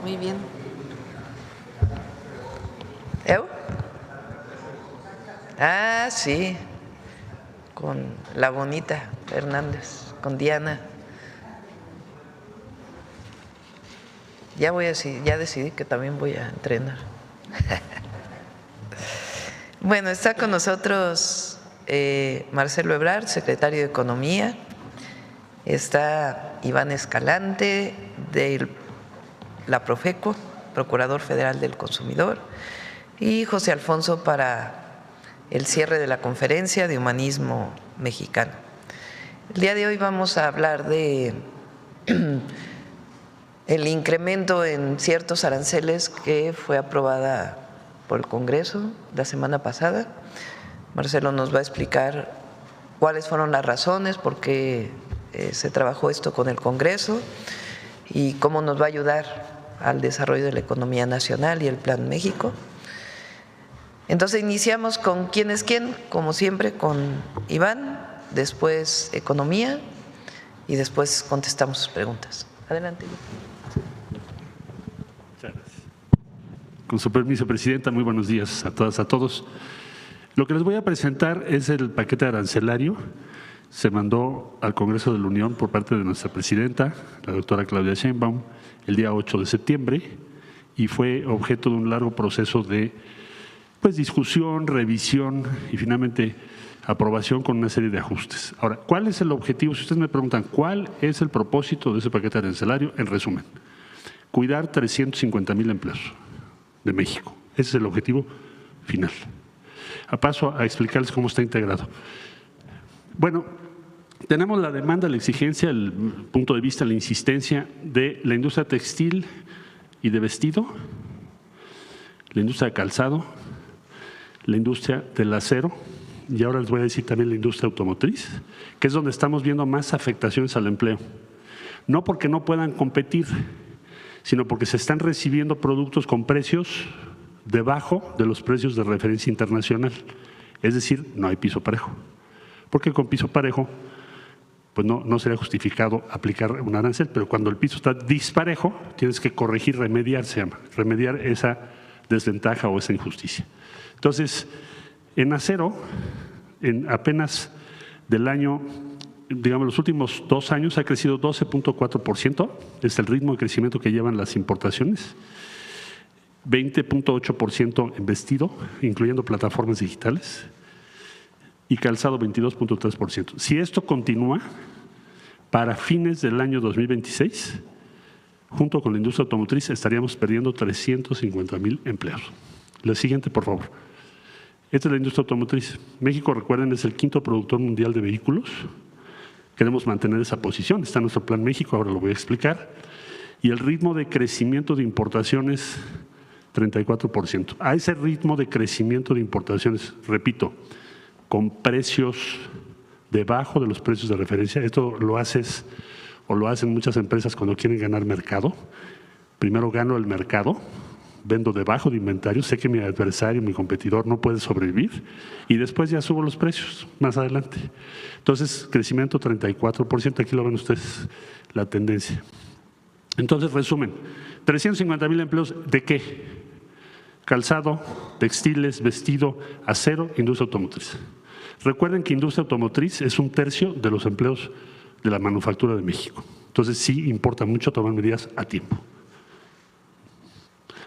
Muy bien. ¿Eu? Ah, sí, con la bonita Hernández, con Diana. Ya decidí que también voy a entrenar. Bueno, está con nosotros Marcelo Ebrard, secretario de Economía. Está Iván Escalante, de la Profeco, Procurador Federal del Consumidor, y José Alfonso para el cierre de la Conferencia de Humanismo Mexicano. El día de hoy vamos a hablar de el incremento en ciertos aranceles que fue aprobada por el Congreso la semana pasada. Marcelo nos va a explicar cuáles fueron las razones, por qué se trabajó esto con el Congreso y cómo nos va a ayudar al desarrollo de la economía nacional y el Plan México. Entonces iniciamos con quién es quién, como siempre, con Iván, después economía y después contestamos sus preguntas. Adelante. Muchas gracias. Con su permiso, Presidenta, muy buenos días a todas, a todos. Lo que les voy a presentar es el paquete arancelario. Se mandó al Congreso de la Unión por parte de nuestra presidenta, la doctora Claudia Sheinbaum, el día 8 de septiembre y fue objeto de un largo proceso de discusión, revisión y finalmente aprobación con una serie de ajustes. Ahora, ¿cuál es el objetivo? Si ustedes me preguntan, ¿cuál es el propósito de ese paquete arancelario? En resumen, cuidar 350,000 empleos de México. Ese es el objetivo final. Paso a explicarles cómo está integrado. Bueno, tenemos la demanda, la exigencia, el punto de vista, la insistencia de la industria textil y de vestido, la industria de calzado, la industria del acero y ahora les voy a decir también la industria automotriz, que es donde estamos viendo más afectaciones al empleo. No porque no puedan competir, sino porque se están recibiendo productos con precios debajo de los precios de referencia internacional. Es decir, no hay piso parejo. Porque con piso parejo pues no sería justificado aplicar un arancel, pero cuando el piso está disparejo tienes que corregir, remediar esa desventaja o esa injusticia. Entonces, en acero, en apenas del año, digamos los últimos 2 años ha crecido 12.4%, es el ritmo de crecimiento que llevan las importaciones, 20.8% en vestido, incluyendo plataformas digitales, y calzado 22.3%. Si esto continúa, para fines del año 2026, junto con la industria automotriz, estaríamos perdiendo 350,000 empleos. La siguiente, por favor. Esta es la industria automotriz. México, recuerden, es el 5º productor mundial de vehículos. Queremos mantener esa posición. Está en nuestro Plan México, ahora lo voy a explicar. Y el ritmo de crecimiento de importaciones, 34%. A ese ritmo de crecimiento de importaciones, repito, con precios debajo de los precios de referencia. Esto lo haces o lo hacen muchas empresas cuando quieren ganar mercado. Primero gano el mercado, vendo debajo de inventario, sé que mi adversario, mi competidor no puede sobrevivir y después ya subo los precios más adelante. Entonces, crecimiento 34%, aquí lo ven ustedes la tendencia. Entonces, resumen, 350,000 empleos ¿de qué? Calzado, textiles, vestido, acero, industria automotriz. Recuerden que industria automotriz es 1/3 de los empleos de la manufactura de México. Entonces sí importa mucho tomar medidas a tiempo.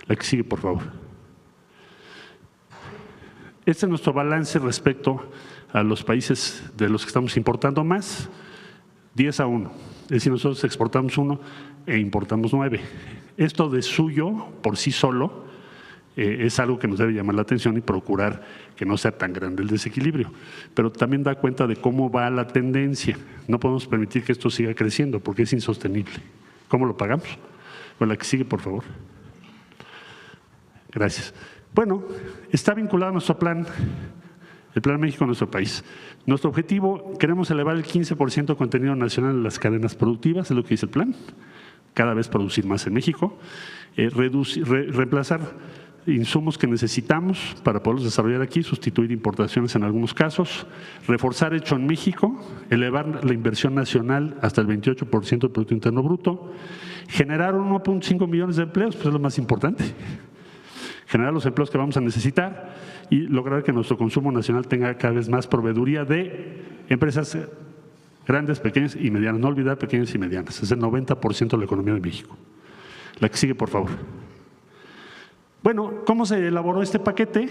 La que sigue, por favor. Este es nuestro balance respecto a los países de los que estamos importando más, 10-1. Es decir, nosotros exportamos 1 e importamos 9. Esto de suyo, por sí solo, es algo que nos debe llamar la atención y procurar que no sea tan grande el desequilibrio. Pero también da cuenta de cómo va la tendencia. No podemos permitir que esto siga creciendo porque es insostenible. ¿Cómo lo pagamos? Bueno, la que sigue, por favor. Gracias. Bueno, está vinculado a nuestro plan, el Plan México en nuestro país. Nuestro objetivo, queremos elevar el 15% de contenido nacional en las cadenas productivas, es lo que dice el plan, cada vez producir más en México, reemplazar insumos que necesitamos para poderlos desarrollar aquí, sustituir importaciones en algunos casos, reforzar hecho en México, elevar la inversión nacional hasta el 28% del Producto Interno Bruto, generar 1.5 millones de empleos, pues es lo más importante, generar los empleos que vamos a necesitar y lograr que nuestro consumo nacional tenga cada vez más proveeduría de empresas grandes, pequeñas y medianas, no olvidar pequeñas y medianas, es el 90% de la economía de México. La que sigue, por favor. Bueno, ¿cómo se elaboró este paquete?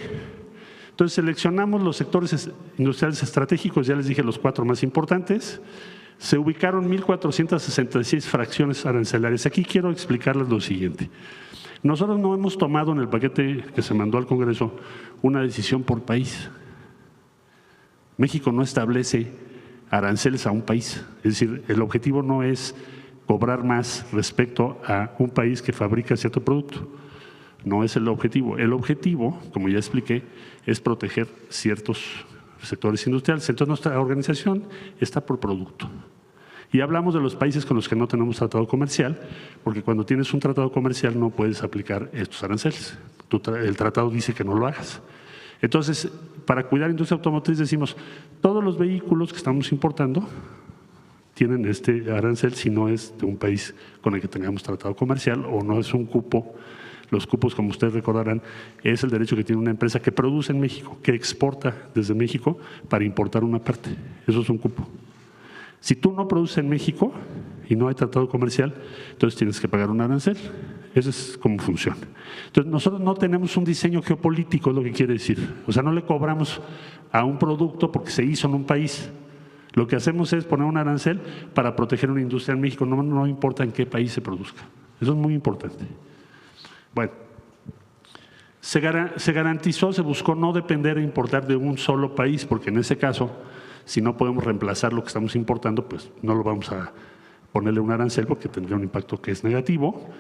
Entonces seleccionamos los sectores industriales estratégicos, ya les dije los 4 más importantes. Se ubicaron 1.466 fracciones arancelarias. Aquí quiero explicarles lo siguiente. Nosotros no hemos tomado en el paquete que se mandó al Congreso una decisión por país. México no establece aranceles a un país. Es decir, el objetivo no es cobrar más respecto a un país que fabrica cierto producto. No es el objetivo. El objetivo, como ya expliqué, es proteger ciertos sectores industriales. Entonces nuestra organización está por producto. Y hablamos de los países con los que no tenemos tratado comercial, porque cuando tienes un tratado comercial no puedes aplicar estos aranceles. El tratado dice que no lo hagas. Entonces, para cuidar la industria automotriz decimos, todos los vehículos que estamos importando tienen este arancel si no es de un país con el que tengamos tratado comercial o no es un cupo. Los cupos, como ustedes recordarán, es el derecho que tiene una empresa que produce en México, que exporta desde México para importar una parte. Eso es un cupo. Si tú no produces en México y no hay tratado comercial, entonces tienes que pagar un arancel. Eso es como funciona. Entonces nosotros no tenemos un diseño geopolítico, es lo que quiere decir. O sea, no le cobramos a un producto porque se hizo en un país. Lo que hacemos es poner un arancel para proteger una industria en México, no importa en qué país se produzca. Eso es muy importante. Bueno, se garantizó, se buscó no depender e importar de un solo país, porque en ese caso, si no podemos reemplazar lo que estamos importando, pues no lo vamos a ponerle un arancel porque tendría un impacto que es negativo.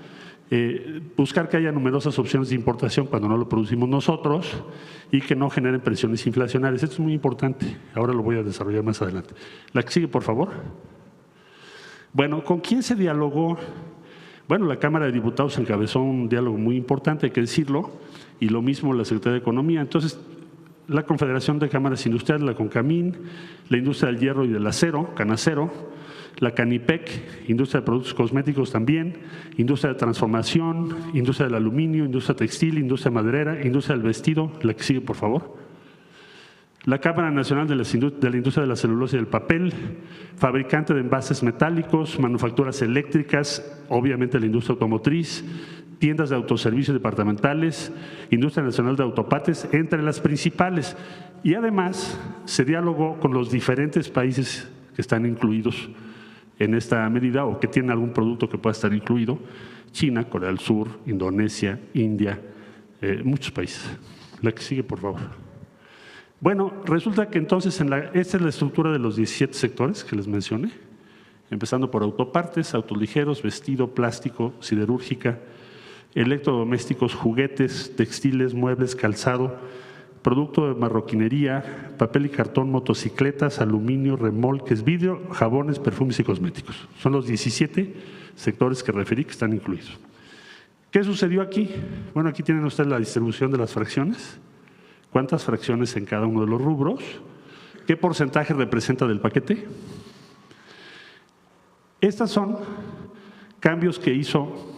Buscar que haya numerosas opciones de importación cuando no lo producimos nosotros y que no generen presiones inflacionarias. Esto es muy importante, ahora lo voy a desarrollar más adelante. La que sigue, por favor. Bueno, ¿con quién se dialogó? Bueno, la Cámara de Diputados encabezó un diálogo muy importante, hay que decirlo, y lo mismo la Secretaría de Economía. Entonces, la Confederación de Cámaras Industriales, la CONCAMIN, la Industria del Hierro y del Acero, Canacero, la CANIPEC, Industria de Productos Cosméticos también, Industria de Transformación, Industria del Aluminio, Industria Textil, Industria Maderera, Industria del Vestido, la que sigue, por favor. La Cámara Nacional de la Industria de la Celulosa y del Papel, fabricante de envases metálicos, manufacturas eléctricas, obviamente la industria automotriz, tiendas de autoservicios departamentales, Industria Nacional de Autopartes, entre las principales. Y además se dialogó con los diferentes países que están incluidos en esta medida o que tienen algún producto que pueda estar incluido: China, Corea del Sur, Indonesia, India, muchos países. La que sigue, por favor. Bueno, resulta que entonces esta es la estructura de los 17 sectores que les mencioné, empezando por autopartes, autos ligeros, vestido, plástico, siderúrgica, electrodomésticos, juguetes, textiles, muebles, calzado, producto de marroquinería, papel y cartón, motocicletas, aluminio, remolques, vidrio, jabones, perfumes y cosméticos. Son los 17 sectores que referí que están incluidos. ¿Qué sucedió aquí? Bueno, aquí tienen ustedes la distribución de las fracciones. ¿Cuántas fracciones en cada uno de los rubros? ¿Qué porcentaje representa del paquete? Estos son cambios que hizo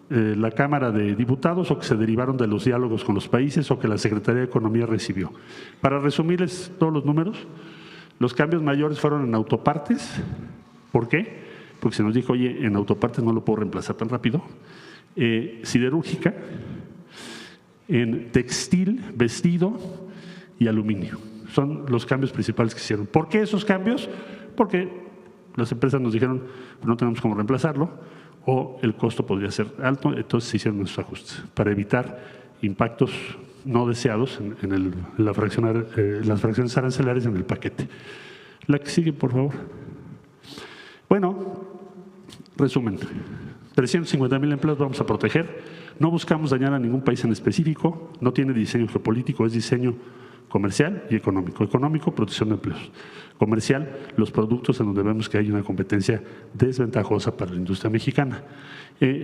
la Cámara de Diputados o que se derivaron de los diálogos con los países o que la Secretaría de Economía recibió. Para resumirles todos los números, los cambios mayores fueron en autopartes. ¿Por qué? Porque se nos dijo, oye, en autopartes no lo puedo reemplazar tan rápido. Siderúrgica, en textil, vestido y aluminio. Son los cambios principales que hicieron. ¿Por qué esos cambios? Porque las empresas nos dijeron, no tenemos cómo reemplazarlo o el costo podría ser alto, entonces se hicieron esos ajustes para evitar impactos no deseados en las fracciones arancelarias en el paquete. La que sigue, por favor. Bueno, resumen. 350,000 empleos vamos a proteger. No buscamos dañar a ningún país en específico, no tiene diseño geopolítico, es diseño comercial y económico. Económico, protección de empleos. Comercial, los productos en donde vemos que hay una competencia desventajosa para la industria mexicana.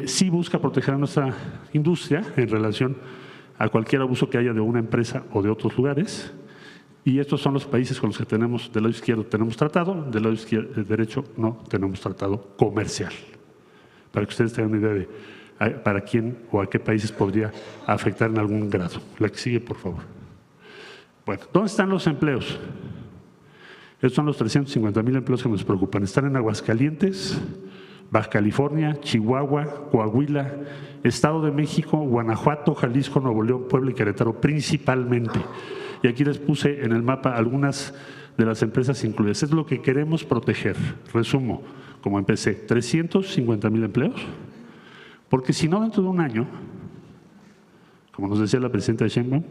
Sí busca proteger a nuestra industria en relación a cualquier abuso que haya de una empresa o de otros lugares. Y estos son los países con los que tenemos, del lado izquierdo tenemos tratado, del lado derecho no tenemos tratado comercial. Para que ustedes tengan una idea de para quién o a qué países podría afectar en algún grado. La que sigue, por favor. Bueno, ¿dónde están los empleos? Estos son los 350,000 empleos que nos preocupan. Están en Aguascalientes, Baja California, Chihuahua, Coahuila, Estado de México, Guanajuato, Jalisco, Nuevo León, Puebla y Querétaro principalmente. Y aquí les puse en el mapa algunas de las empresas incluidas. Es lo que queremos proteger. Resumo, como empecé, 350,000 empleos, porque si no dentro de un año, como nos decía la presidenta Sheinbaum,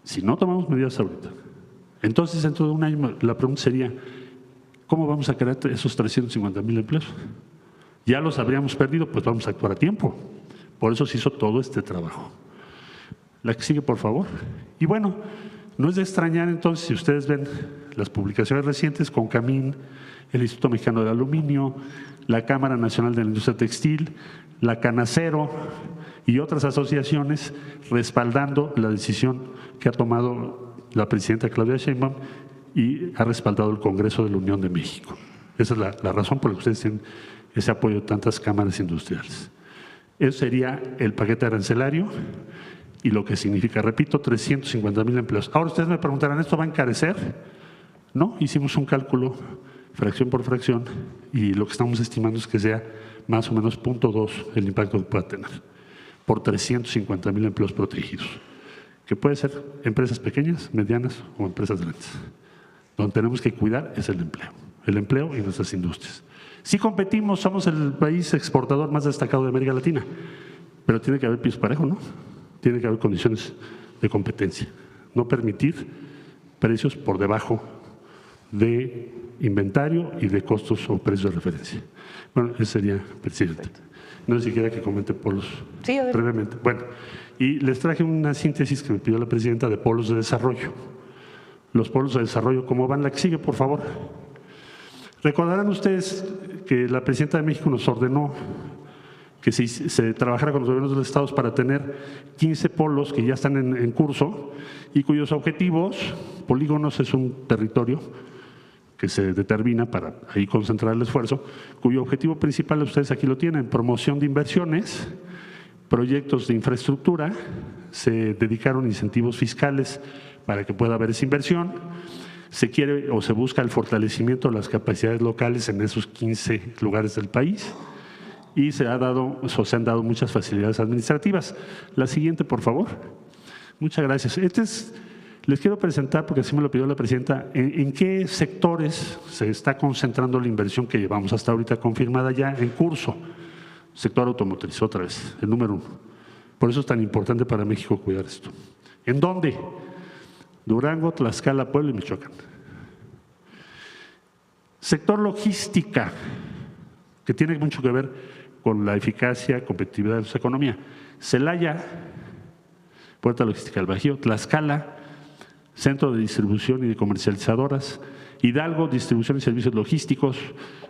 si no tomamos medidas ahorita, entonces dentro de un año la pregunta sería, ¿cómo vamos a crear esos 350,000 empleos? Ya los habríamos perdido, pues vamos a actuar a tiempo. Por eso se hizo todo este trabajo. La que sigue, por favor. Y bueno, no es de extrañar entonces si ustedes ven las publicaciones recientes con Camín, el Instituto Mexicano del Aluminio, la Cámara Nacional de la Industria Textil, la Canacero y otras asociaciones respaldando la decisión que ha tomado la presidenta Claudia Sheinbaum y ha respaldado el Congreso de la Unión de México. Esa es la razón por la que ustedes tienen ese apoyo de tantas cámaras industriales. Eso sería el paquete arancelario y lo que significa, repito, 350,000 empleos. Ahora ustedes me preguntarán, ¿esto va a encarecer? No, hicimos un cálculo fracción por fracción y lo que estamos estimando es que sea más o menos 0.2 el impacto que pueda tener por 350,000 empleos protegidos, que puede ser empresas pequeñas, medianas o empresas grandes. Donde tenemos que cuidar es el empleo y nuestras industrias. Si competimos, somos el país exportador más destacado de América Latina, pero tiene que haber piso parejo, ¿no? Tiene que haber condiciones de competencia, no permitir precios por debajo de inventario y de costos o precios de referencia. Bueno, ese sería, presidente. No sé si quiera que comente polos brevemente. Bueno, y les traje una síntesis que me pidió la presidenta de polos de desarrollo. Los polos de desarrollo, ¿cómo van? La que sigue, por favor. Recordarán ustedes que la presidenta de México nos ordenó que se trabajara con los gobiernos de los estados para tener 15 polos que ya están en curso y cuyos objetivos, polígonos es un territorio que se determina para ahí concentrar el esfuerzo, cuyo objetivo principal ustedes aquí lo tienen, promoción de inversiones, proyectos de infraestructura, se dedicaron incentivos fiscales para que pueda haber esa inversión, se quiere o se busca el fortalecimiento de las capacidades locales en esos 15 lugares del país y se han dado muchas facilidades administrativas. La siguiente, por favor. Muchas gracias. Les quiero presentar, porque así me lo pidió la presidenta, en qué sectores se está concentrando la inversión que llevamos hasta ahorita confirmada ya en curso. Sector automotriz, otra vez, el número 1. Por eso es tan importante para México cuidar esto. ¿En dónde? Durango, Tlaxcala, Puebla y Michoacán. Sector logística, que tiene mucho que ver con la eficacia, competitividad de nuestra economía. Celaya, Puerta Logística del Bajío, Tlaxcala, Centro de Distribución y de Comercializadoras, Hidalgo, Distribución y Servicios Logísticos,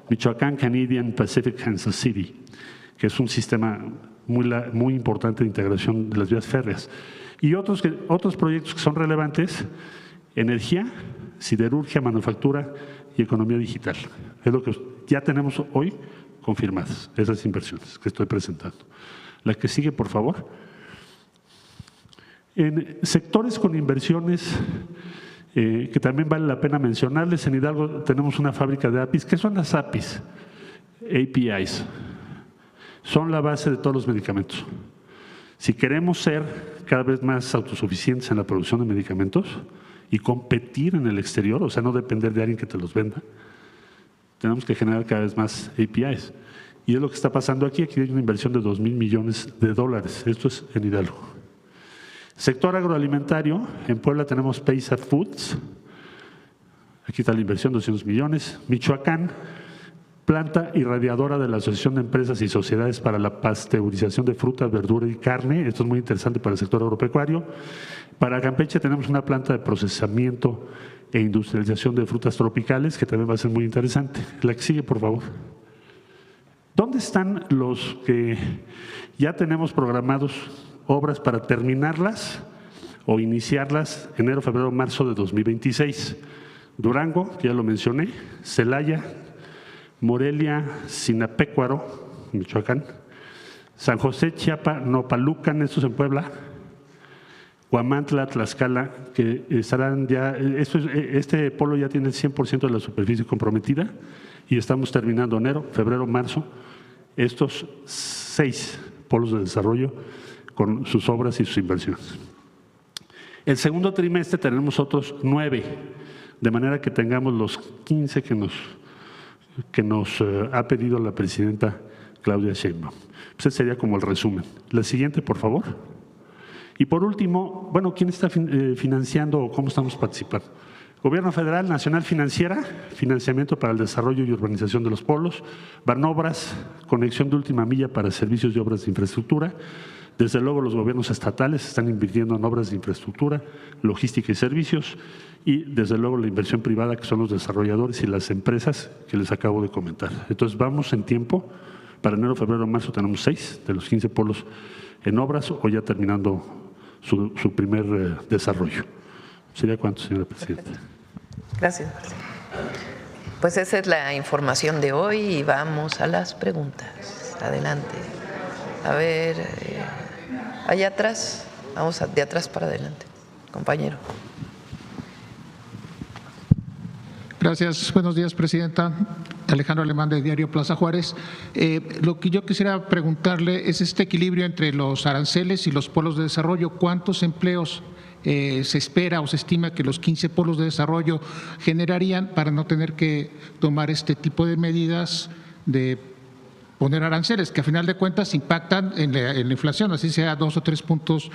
Michoacán, Canadian Pacific Kansas City, que es un sistema muy importante de integración de las vías férreas. Y otros proyectos que son relevantes, energía, siderurgia, manufactura y economía digital. Es lo que ya tenemos hoy confirmadas, esas inversiones que estoy presentando. La que sigue, por favor. En sectores con inversiones que también vale la pena mencionarles, en Hidalgo tenemos una fábrica de APIs. ¿Qué son las APIs? APIs. Son la base de todos los medicamentos. Si queremos ser cada vez más autosuficientes en la producción de medicamentos y competir en el exterior, o sea, no depender de alguien que te los venda, tenemos que generar cada vez más APIs. Y es lo que está pasando aquí. Aquí hay una inversión de $2,000 millones. Esto es en Hidalgo. Sector agroalimentario, en Puebla tenemos Paysa Foods, aquí está la inversión, 200 millones. Michoacán, planta irradiadora de la Asociación de Empresas y Sociedades para la Pasteurización de Fruta, Verdura y Carne, esto es muy interesante para el sector agropecuario. Para Campeche tenemos una planta de procesamiento e industrialización de frutas tropicales, que también va a ser muy interesante. La que sigue, por favor. ¿Dónde están los que ya tenemos programados obras para terminarlas o iniciarlas enero, febrero, marzo de 2026. Durango, que ya lo mencioné, Celaya, Morelia, Sinapecuaro, Michoacán, San José, Chiapa, Nopalucan, estos en Puebla, Huamantla, Tlaxcala, que estarán ya, este polo ya tiene el 100% de la superficie comprometida y estamos terminando enero, febrero, marzo, estos 6 polos de desarrollo con sus obras y sus inversiones. El segundo trimestre tenemos otros 9, de manera que tengamos los 15 que nos ha pedido la presidenta Claudia Sheinbaum. Ese sería como el resumen. La siguiente, por favor. Y por último, bueno, ¿quién está financiando o cómo estamos participando? Gobierno Federal, Nacional Financiera, financiamiento para el desarrollo y urbanización de los polos, Banobras, conexión de última milla para servicios y obras de infraestructura. Desde luego los gobiernos estatales están invirtiendo en obras de infraestructura, logística y servicios, y desde luego la inversión privada, que son los desarrolladores y las empresas que les acabo de comentar. Entonces vamos en tiempo. Para enero, febrero, marzo tenemos 6 de los 15 polos en obras o ya terminando su primer desarrollo. ¿Sería cuánto, señora presidenta? Gracias. Pues esa es la información de hoy y vamos a las preguntas. Adelante. A ver, allá atrás, vamos de atrás para adelante, compañero. Gracias. Buenos días, presidenta. Alejandro Alemán, de Diario Plaza Juárez. Lo que yo quisiera preguntarle es este equilibrio entre los aranceles y los polos de desarrollo. ¿Cuántos empleos se espera o se estima que los 15 polos de desarrollo generarían para no tener que tomar este tipo de medidas de poner aranceles, que a final de cuentas impactan en la inflación, así sea 2 o 3 puntos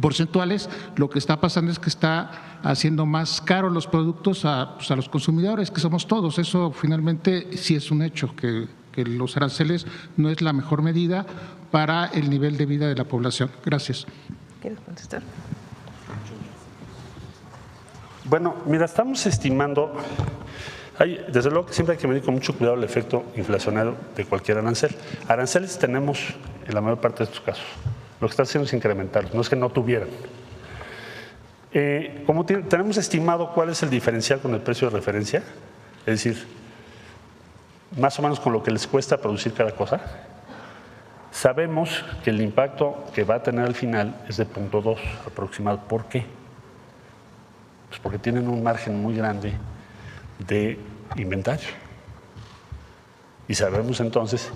porcentuales? Lo que está pasando es que está haciendo más caros los productos a los consumidores, que somos todos. Eso finalmente sí es un hecho, que los aranceles no es la mejor medida para el nivel de vida de la población. Gracias. ¿Quieres contestar? Bueno, mira, estamos estimando, desde luego que siempre hay que medir con mucho cuidado el efecto inflacionario de cualquier arancel. Aranceles tenemos en la mayor parte de estos casos. Lo que está haciendo es incrementarlos, no es que no tuvieran. Como tenemos estimado cuál es el diferencial con el precio de referencia, es decir, más o menos con lo que les cuesta producir cada cosa, sabemos que el impacto que va a tener al final es de 0.2 aproximado. ¿Por qué? Pues porque tienen un margen muy grande de inventario. Y sabemos entonces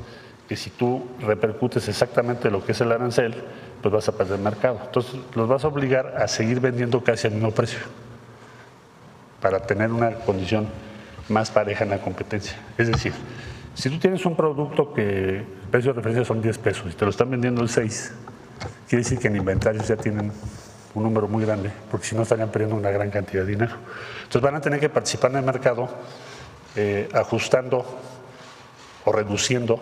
que si tú repercutes exactamente lo que es el arancel, pues vas a perder mercado. Entonces los vas a obligar a seguir vendiendo casi al mismo precio para tener una condición más pareja en la competencia. Es decir, si tú tienes un producto que el precio de referencia son 10 pesos y te lo están vendiendo el 6, quiere decir que en inventarios ya tienen un número muy grande, porque si no estarían perdiendo una gran cantidad de dinero. Entonces van a tener que participar en el mercado ajustando o reduciendo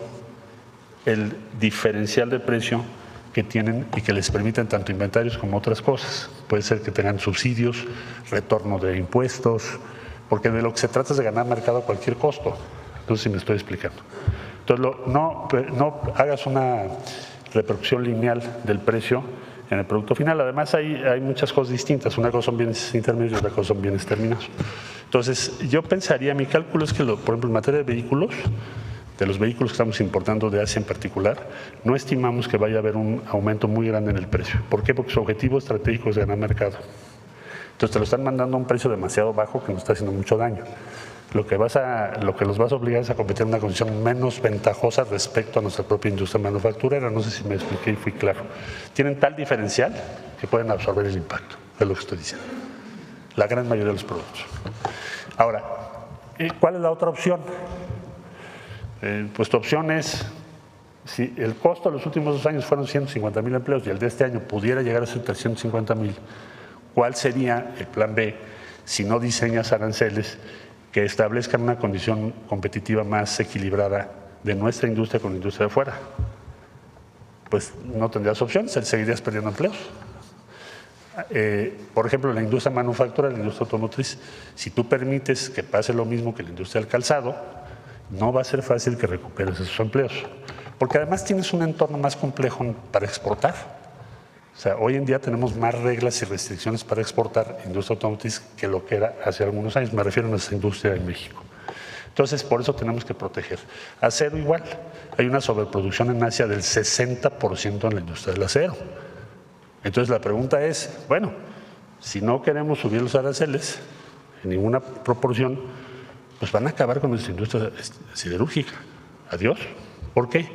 el diferencial de precio que tienen y que les permiten tanto inventarios como otras cosas. Puede ser que tengan subsidios, retorno de impuestos, porque de lo que se trata es de ganar mercado a cualquier costo. No sé si me estoy explicando. Entonces, no hagas una repercusión lineal del precio en el producto final. Además, hay muchas cosas distintas. Una cosa son bienes intermedios y otra cosa son bienes terminados. Entonces, yo pensaría, mi cálculo es que, por ejemplo, en materia de vehículos, de los vehículos que estamos importando de Asia en particular, no estimamos que vaya a haber un aumento muy grande en el precio. ¿Por qué? Porque su objetivo estratégico es ganar mercado. Entonces te lo están mandando a un precio demasiado bajo que nos está haciendo mucho daño. Lo que los vas a obligar es a competir en una condición menos ventajosa respecto a nuestra propia industria manufacturera. No sé si me expliqué y fui claro. Tienen tal diferencial que pueden absorber el impacto, es lo que estoy diciendo. La gran mayoría de los productos. Ahora, ¿cuál es la otra opción? Pues tu opción es, si el costo de los últimos 2 años fueron 150,000 empleos y el de este año pudiera llegar a ser 350,000, ¿cuál sería el plan B si no diseñas aranceles que establezcan una condición competitiva más equilibrada de nuestra industria con la industria de afuera? Pues no tendrías opciones, seguirías perdiendo empleos. Por ejemplo, en la industria manufacturera, en la industria automotriz, si tú permites que pase lo mismo que la industria del calzado, no va a ser fácil que recuperes esos empleos. porque además tienes un entorno más complejo para exportar. O sea, hoy en día tenemos más reglas y restricciones para exportar industria automotriz que lo que era hace algunos años. Me refiero a nuestra industria en México. Entonces, por eso tenemos que proteger. Acero igual. Hay una sobreproducción en Asia del 60% en la industria del acero. Entonces, la pregunta es, bueno, si no queremos subir los aranceles en ninguna proporción, pues van a acabar con nuestra industria siderúrgica. Adiós. ¿Por qué?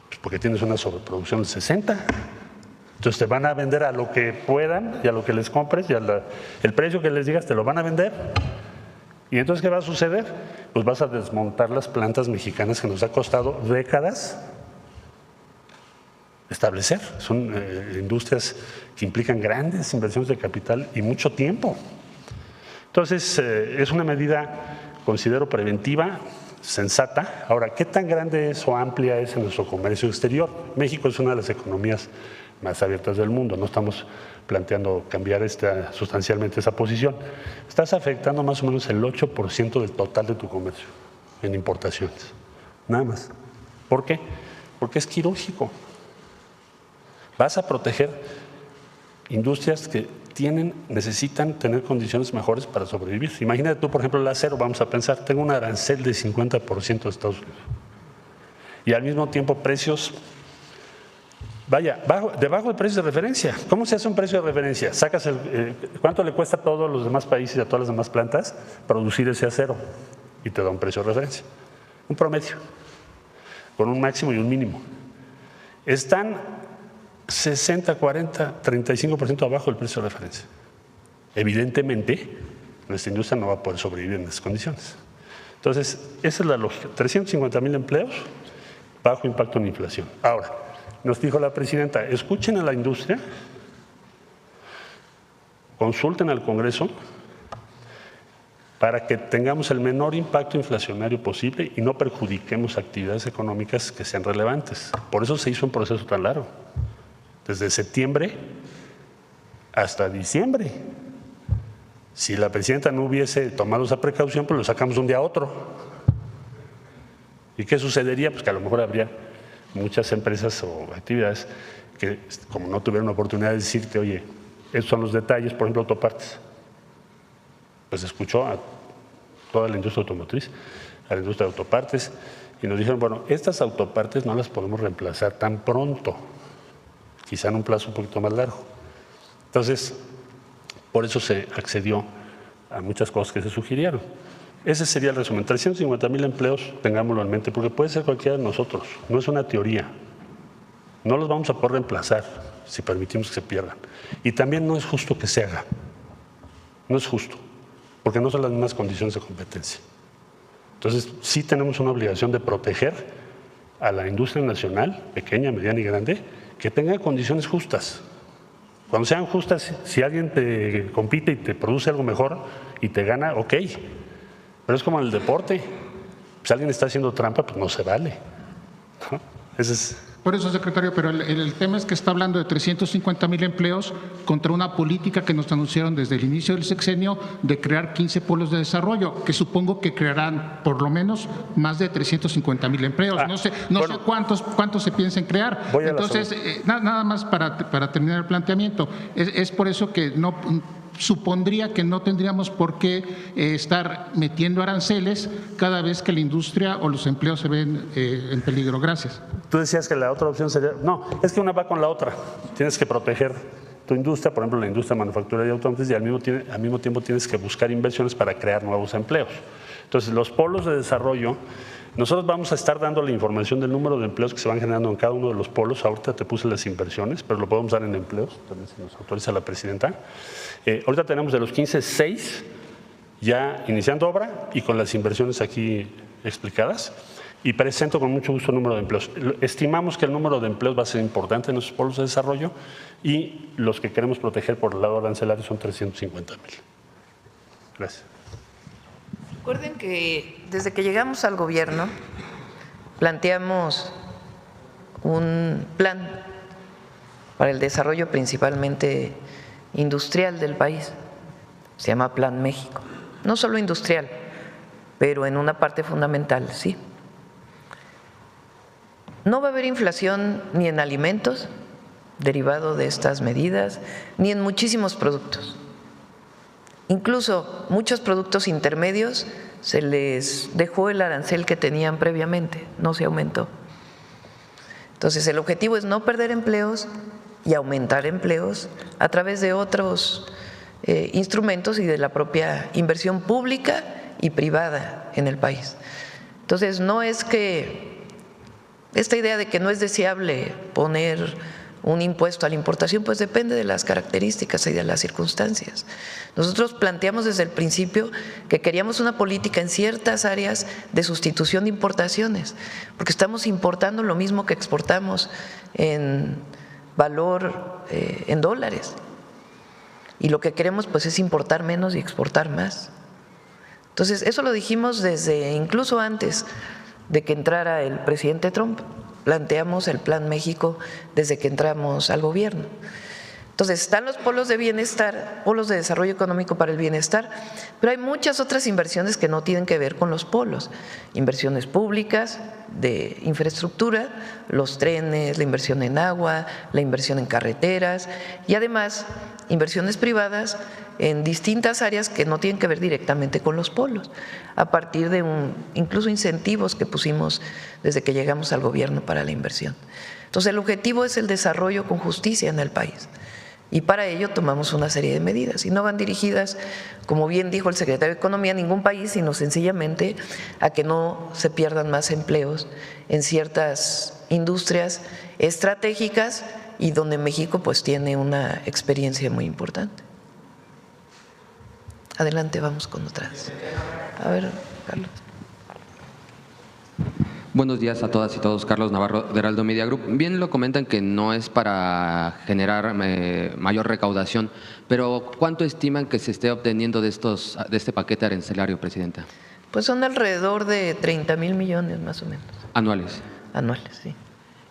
Pues porque tienes una sobreproducción del 60%. Entonces te van a vender a lo que puedan y a lo que les compres y el precio que les digas te lo van a vender. ¿Y entonces qué va a suceder? Pues vas a desmontar las plantas mexicanas que nos ha costado décadas establecer. Son industrias que implican grandes inversiones de capital y mucho tiempo. Entonces es una medida, considero, preventiva, sensata. Ahora, ¿qué tan grande es o amplia es en nuestro comercio exterior? México es una de las economías más abiertas del mundo, no estamos planteando cambiar sustancialmente esa posición. Estás afectando más o menos el 8% del total de tu comercio en importaciones, nada más. ¿Por qué? Porque es quirúrgico. Vas a proteger industrias que necesitan tener condiciones mejores para sobrevivir. Imagínate tú, por ejemplo, el acero, vamos a pensar, tengo un arancel de 50% de Estados Unidos y al mismo tiempo precios. Vaya, debajo del precio de referencia. ¿Cómo se hace un precio de referencia? Sacas ¿cuánto le cuesta a todos los demás países y a todas las demás plantas producir ese acero? Y te da un precio de referencia. Un promedio, con un máximo y un mínimo. Están 60, 40, 35% abajo del precio de referencia. Evidentemente, nuestra industria no va a poder sobrevivir en esas condiciones. Entonces, esa es la lógica. 350,000 empleos, bajo impacto en inflación. Ahora, nos dijo la presidenta, escuchen a la industria, consulten al Congreso para que tengamos el menor impacto inflacionario posible y no perjudiquemos actividades económicas que sean relevantes. Por eso se hizo un proceso tan largo, desde septiembre hasta diciembre. Si la presidenta no hubiese tomado esa precaución, pues lo sacamos de un día a otro. ¿Y qué sucedería? Pues que a lo mejor habría muchas empresas o actividades que, como no tuvieron la oportunidad de decirte, oye, estos son los detalles, por ejemplo, autopartes. Pues escuchó a toda la industria automotriz, a la industria de autopartes, y nos dijeron, bueno, estas autopartes no las podemos reemplazar tan pronto, quizá en un plazo un poquito más largo. Entonces, por eso se accedió a muchas cosas que se sugirieron. Ese sería el resumen. 350,000 empleos, tengámoslo en mente, porque puede ser cualquiera de nosotros, no es una teoría. No los vamos a poder reemplazar si permitimos que se pierdan. Y también no es justo que se haga. No es justo, porque no son las mismas condiciones de competencia. Entonces, sí tenemos una obligación de proteger a la industria nacional, pequeña, mediana y grande, que tenga condiciones justas. Cuando sean justas, si alguien te compite y te produce algo mejor y te gana, ok. Pero es como en el deporte, si alguien está haciendo trampa, pues no se vale, ¿no? Ese es. Por eso, secretario, pero el tema es que está hablando de 350,000 empleos contra una política que nos anunciaron desde el inicio del sexenio de crear 15 polos de desarrollo, que supongo que crearán por lo menos más de 350,000 empleos. No sé cuántos se piensen crear. Entonces, nada más para terminar el planteamiento, es por eso que no supondría que no tendríamos por qué estar metiendo aranceles cada vez que la industria o los empleos se ven en peligro. Gracias. Tú decías que la otra opción sería… No, es que una va con la otra. Tienes que proteger tu industria, por ejemplo, la industria manufacturera y automotriz, y al mismo tiempo tienes que buscar inversiones para crear nuevos empleos. Entonces, los polos de desarrollo, nosotros vamos a estar dando la información del número de empleos que se van generando en cada uno de los polos. Ahorita te puse las inversiones, pero lo podemos dar en empleos, también si nos autoriza la presidenta. Ahorita tenemos de los 15, 6 ya iniciando obra y con las inversiones aquí explicadas. Y presento con mucho gusto el número de empleos. Estimamos que el número de empleos va a ser importante en esos polos de desarrollo y los que queremos proteger por el lado arancelario son 350,000. Gracias. Recuerden que desde que llegamos al gobierno planteamos un plan para el desarrollo principalmente industrial del país. Se llama Plan México. No solo industrial, pero en una parte fundamental, sí. no va a haber inflación ni en alimentos derivado de estas medidas, ni en muchísimos productos. Incluso muchos productos intermedios se les dejó el arancel que tenían previamente, no se aumentó. Entonces, el objetivo es no perder empleos y aumentar empleos a través de otros instrumentos y de la propia inversión pública y privada en el país. Entonces, no es que esta idea de que no es deseable poner un impuesto a la importación, pues depende de las características y de las circunstancias. Nosotros planteamos desde el principio que queríamos una política en ciertas áreas de sustitución de importaciones, porque estamos importando lo mismo que exportamos en valor en dólares. Y lo que queremos pues es importar menos y exportar más. Entonces, eso lo dijimos desde incluso antes de que entrara el presidente Trump. Planteamos el Plan México desde que entramos al gobierno. Entonces, están los polos de bienestar, polos de desarrollo económico para el bienestar, pero hay muchas otras inversiones que no tienen que ver con los polos. Inversiones públicas, de infraestructura, los trenes, la inversión en agua, la inversión en carreteras y además inversiones privadas en distintas áreas que no tienen que ver directamente con los polos, a partir de incluso incentivos que pusimos desde que llegamos al gobierno para la inversión. Entonces, el objetivo es el desarrollo con justicia en el país. Y para ello tomamos una serie de medidas y no van dirigidas, como bien dijo el secretario de Economía, a ningún país, sino sencillamente a que no se pierdan más empleos en ciertas industrias estratégicas y donde México pues tiene una experiencia muy importante. Adelante, vamos con otras. A ver, Carlos. Buenos días a todas y todos. Carlos Navarro, de Heraldo Media Group. Bien lo comentan que no es para generar mayor recaudación, pero ¿cuánto estiman que se esté obteniendo de este paquete arancelario, Presidenta? Pues son alrededor de 30,000 millones más o menos. ¿Anuales? Anuales, sí.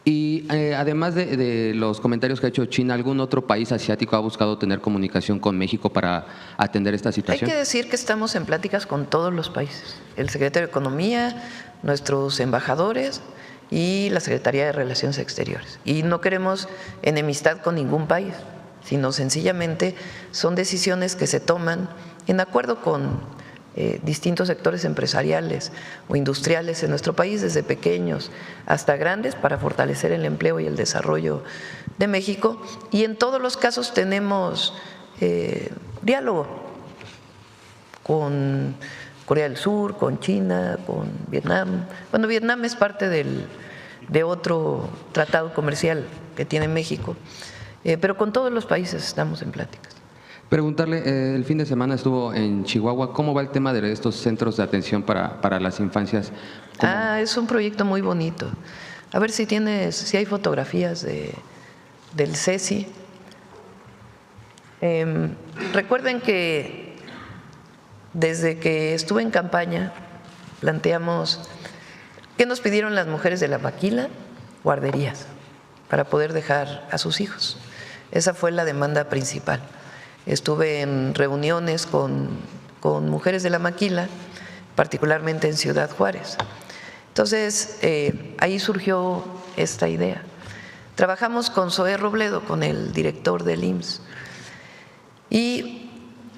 Y además de los comentarios que ha hecho China, ¿algún otro país asiático ha buscado tener comunicación con México para atender esta situación? Hay que decir que estamos en pláticas con todos los países. El secretario de Economía, nuestros embajadores y la Secretaría de Relaciones Exteriores. Y no queremos enemistad con ningún país, sino sencillamente son decisiones que se toman en acuerdo con distintos sectores empresariales o industriales en nuestro país, desde pequeños hasta grandes, para fortalecer el empleo y el desarrollo de México. Y en todos los casos tenemos diálogo con Corea del Sur, con China, con Vietnam. Bueno, Vietnam es parte de otro tratado comercial que tiene México, pero con todos los países estamos en pláticas. Preguntarle, el fin de semana estuvo en Chihuahua, ¿cómo va el tema de estos centros de atención para las infancias? Es un proyecto muy bonito. A ver si hay fotografías del CECI. Recuerden que desde que estuve en campaña planteamos, ¿qué nos pidieron las mujeres de la maquila? Guarderías, para poder dejar a sus hijos. Esa fue la demanda principal. Estuve en reuniones con mujeres de la maquila, particularmente en Ciudad Juárez. Entonces, ahí surgió esta idea. Trabajamos con Zoé Robledo, con el director del IMSS, y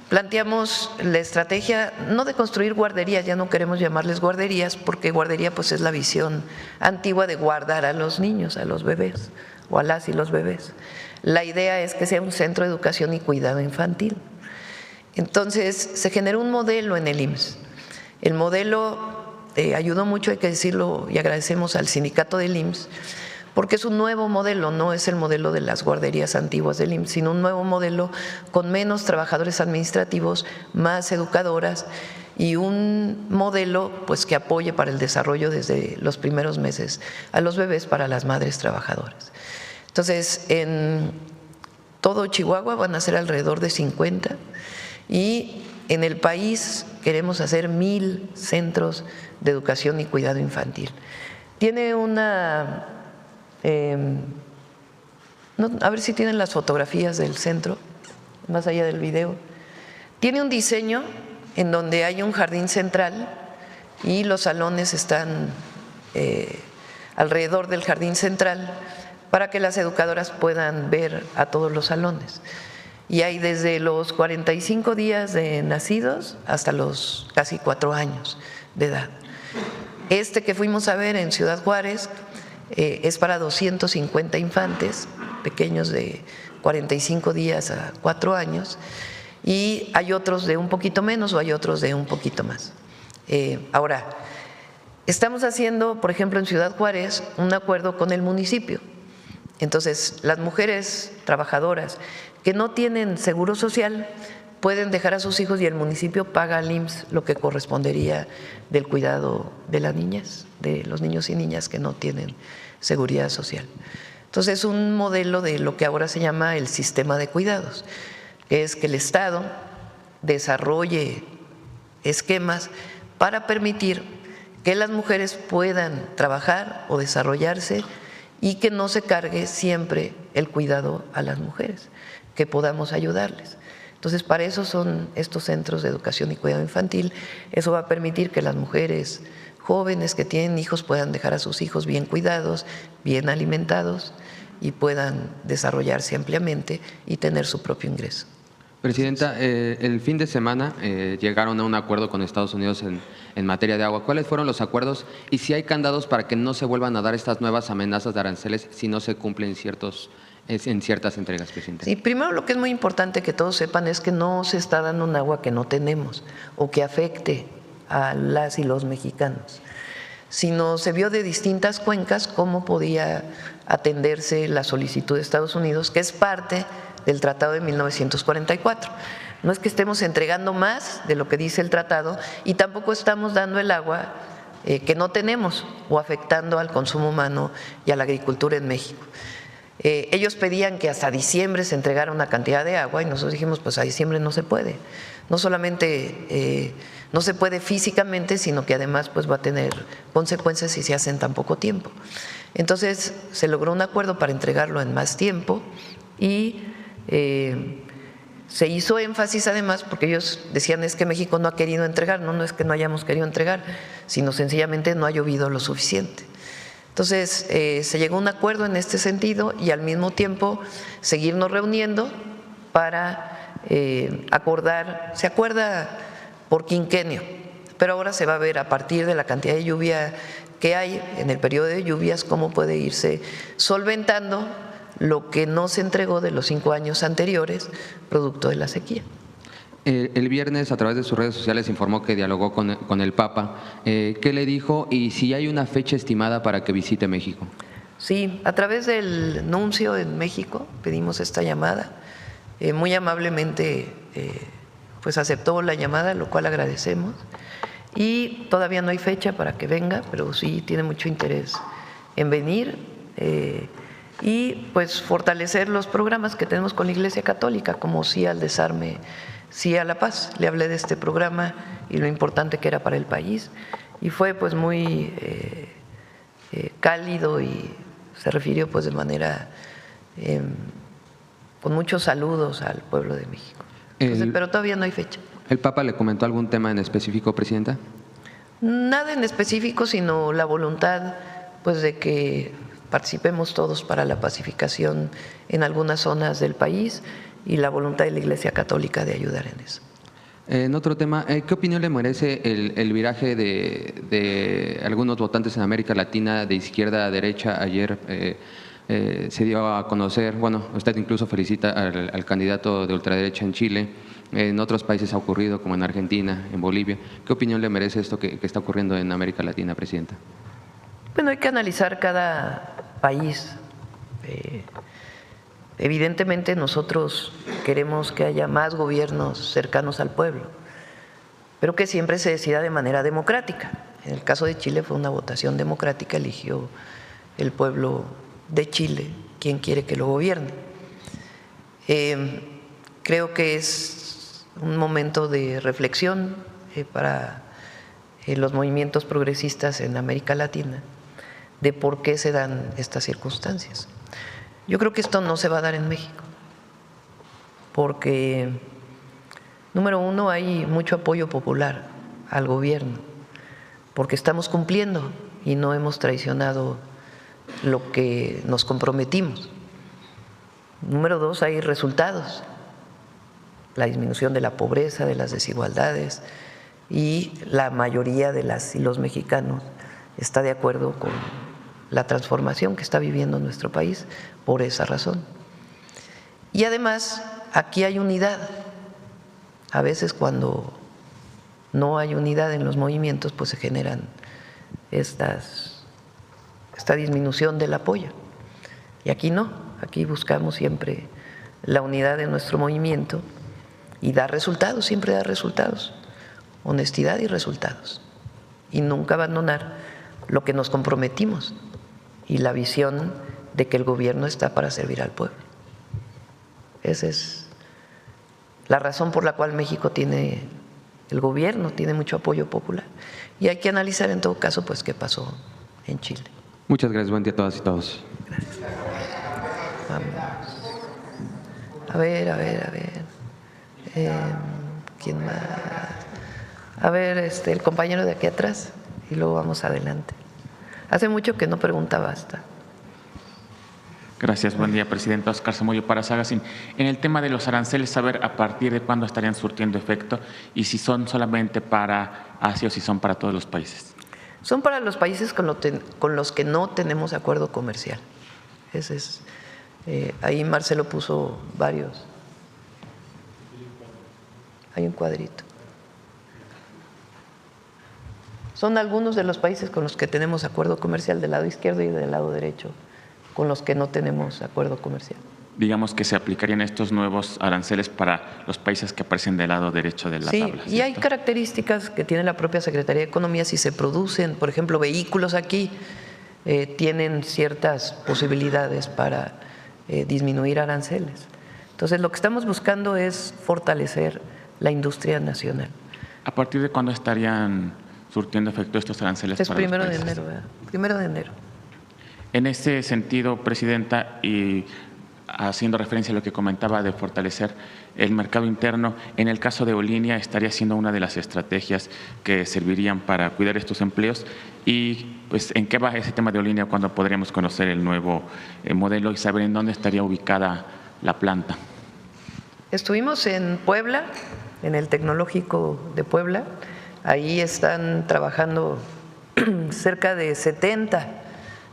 planteamos la estrategia no de construir guarderías, ya no queremos llamarles guarderías, porque guardería pues es la visión antigua de guardar a los niños, a los bebés, o a las y los bebés. La idea es que sea un centro de educación y cuidado infantil. Entonces, se generó un modelo en el IMSS. El modelo ayudó mucho, hay que decirlo, y agradecemos al sindicato del IMSS, porque es un nuevo modelo, no es el modelo de las guarderías antiguas del IMSS, sino un nuevo modelo con menos trabajadores administrativos, más educadoras y un modelo pues que apoye para el desarrollo desde los primeros meses a los bebés para las madres trabajadoras. Entonces, en todo Chihuahua van a ser alrededor de 50 y en el país queremos hacer 1,000 centros de educación y cuidado infantil. Tiene una… a ver si tienen las fotografías del centro, más allá del video. Tiene un diseño en donde hay un jardín central y los salones están alrededor del jardín central para que las educadoras puedan ver a todos los salones. Y hay desde los 45 días de nacidos hasta los casi 4 años de edad. Este que fuimos a ver en Ciudad Juárez es para 250 infantes pequeños de 45 días a 4 años, y hay otros de un poquito menos o hay otros de un poquito más. Ahora, estamos haciendo, por ejemplo, en Ciudad Juárez, un acuerdo con el municipio. Entonces, las mujeres trabajadoras que no tienen seguro social pueden dejar a sus hijos y el municipio paga al IMSS lo que correspondería del cuidado de las niñas, de los niños y niñas que no tienen seguridad social. Entonces, es un modelo de lo que ahora se llama el sistema de cuidados, que es que el Estado desarrolle esquemas para permitir que las mujeres puedan trabajar o desarrollarse y que no se cargue siempre el cuidado a las mujeres, que podamos ayudarles. Entonces, para eso son estos centros de educación y cuidado infantil. Eso va a permitir que las mujeres jóvenes que tienen hijos puedan dejar a sus hijos bien cuidados, bien alimentados y puedan desarrollarse ampliamente y tener su propio ingreso. Presidenta, el fin de semana llegaron a un acuerdo con Estados Unidos en materia de agua. ¿Cuáles fueron los acuerdos y si hay candados para que no se vuelvan a dar estas nuevas amenazas de aranceles si no se cumplen en ciertas entregas, Presidenta? Sí, primero lo que es muy importante que todos sepan es que no se está dando un agua que no tenemos o que afecte a las y los mexicanos, sino se vio de distintas cuencas cómo podía atenderse la solicitud de Estados Unidos, que es parte del Tratado de 1944. No es que estemos entregando más de lo que dice el tratado y tampoco estamos dando el agua que no tenemos o afectando al consumo humano y a la agricultura en México. Ellos pedían que hasta diciembre se entregara una cantidad de agua y nosotros dijimos, pues a diciembre no se puede. No solamente no se puede físicamente, sino que además pues va a tener consecuencias si se hace en tan poco tiempo. Entonces se logró un acuerdo para entregarlo en más tiempo y se hizo énfasis además porque ellos decían es que México no ha querido entregar, no es que no hayamos querido entregar, sino sencillamente no ha llovido lo suficiente. Entonces se llegó a un acuerdo en este sentido y al mismo tiempo seguirnos reuniendo para acordar, se acuerda por quinquenio, pero ahora se va a ver a partir de la cantidad de lluvia que hay en el periodo de lluvias cómo puede irse solventando lo que no se entregó de los 5 años anteriores, producto de la sequía. El viernes, a través de sus redes sociales, informó que dialogó con el Papa. ¿Qué le dijo y si hay una fecha estimada para que visite México? Sí, a través del nuncio en México pedimos esta llamada. Muy amablemente pues aceptó la llamada, lo cual agradecemos. Y todavía no hay fecha para que venga, pero sí tiene mucho interés en venir. Y pues fortalecer los programas que tenemos con la Iglesia Católica, como Sí al Desarme, Sí a la Paz. Le hablé de este programa y lo importante que era para el país y fue pues muy cálido y se refirió pues de manera con muchos saludos al pueblo de México. Entonces, pero todavía no hay fecha. ¿El Papa le comentó algún tema en específico, Presidenta? Nada en específico, sino la voluntad pues de que participemos todos para la pacificación en algunas zonas del país y la voluntad de la Iglesia Católica de ayudar en eso. En otro tema, ¿qué opinión le merece el viraje de algunos votantes en América Latina de izquierda a derecha? Ayer se dio a conocer, bueno, usted incluso felicita al candidato de ultraderecha en Chile, en otros países ha ocurrido, como en Argentina, en Bolivia. ¿Qué opinión le merece esto que está ocurriendo en América Latina, Presidenta? Bueno, hay que analizar cada país. Evidentemente nosotros queremos que haya más gobiernos cercanos al pueblo, pero que siempre se decida de manera democrática. En el caso de Chile fue una votación democrática, eligió el pueblo de Chile quien quiere que lo gobierne. Creo que es un momento de reflexión para los movimientos progresistas en América Latina de por qué se dan estas circunstancias. Yo creo que esto no se va a dar en México, porque, número uno, hay mucho apoyo popular al gobierno, porque estamos cumpliendo y no hemos traicionado lo que nos comprometimos. Número 2, hay resultados, la disminución de la pobreza, de las desigualdades, y la mayoría de las y los mexicanos está de acuerdo con la transformación que está viviendo nuestro país por esa razón. Y además, aquí hay unidad. A veces cuando no hay unidad en los movimientos, pues se generan esta disminución del apoyo. Y aquí no, aquí buscamos siempre la unidad de nuestro movimiento y dar resultados, siempre dar resultados, honestidad y resultados. Y nunca abandonar lo que nos comprometimos y la visión de que el gobierno está para servir al pueblo. Esa es la razón por la cual México tiene, el gobierno tiene mucho apoyo popular. Y hay que analizar en todo caso pues qué pasó en Chile. Muchas gracias, buen día a todas y todos. Gracias. Vamos. A ver. ¿Quién más? A ver, el compañero de aquí atrás y luego vamos adelante. Hace mucho que no preguntaba hasta. Gracias, buen día, presidente. Oscar Zamudio para Sagacín. En el tema de los aranceles, saber a partir de cuándo estarían surtiendo efecto y si son solamente para Asia o si son para todos los países. Son para los países con los que no tenemos acuerdo comercial. Ese es, ahí Marcelo puso varios. Hay un cuadrito. Son algunos de los países con los que tenemos acuerdo comercial del lado izquierdo y del lado derecho, con los que no tenemos acuerdo comercial. Digamos que se aplicarían estos nuevos aranceles para los países que aparecen del lado derecho de la tabla. Sí, y hay características que tiene la propia Secretaría de Economía. Si se producen, por ejemplo, vehículos aquí, tienen ciertas posibilidades para disminuir aranceles. Entonces, lo que estamos buscando es fortalecer la industria nacional. ¿A partir de cuándo estarían surtiendo efecto estos aranceles? Es para los 1 de países? enero, ¿verdad? 1 de enero. En ese sentido, presidenta, y haciendo referencia a lo que comentaba de fortalecer el mercado interno, en el caso de Aerolínea estaría siendo una de las estrategias que servirían para cuidar estos empleos. Y pues, ¿en qué va ese tema de Aerolínea cuando podríamos conocer el nuevo modelo y saber en dónde estaría ubicada la planta? Estuvimos en Puebla, en el Tecnológico de Puebla. Ahí están trabajando cerca de 70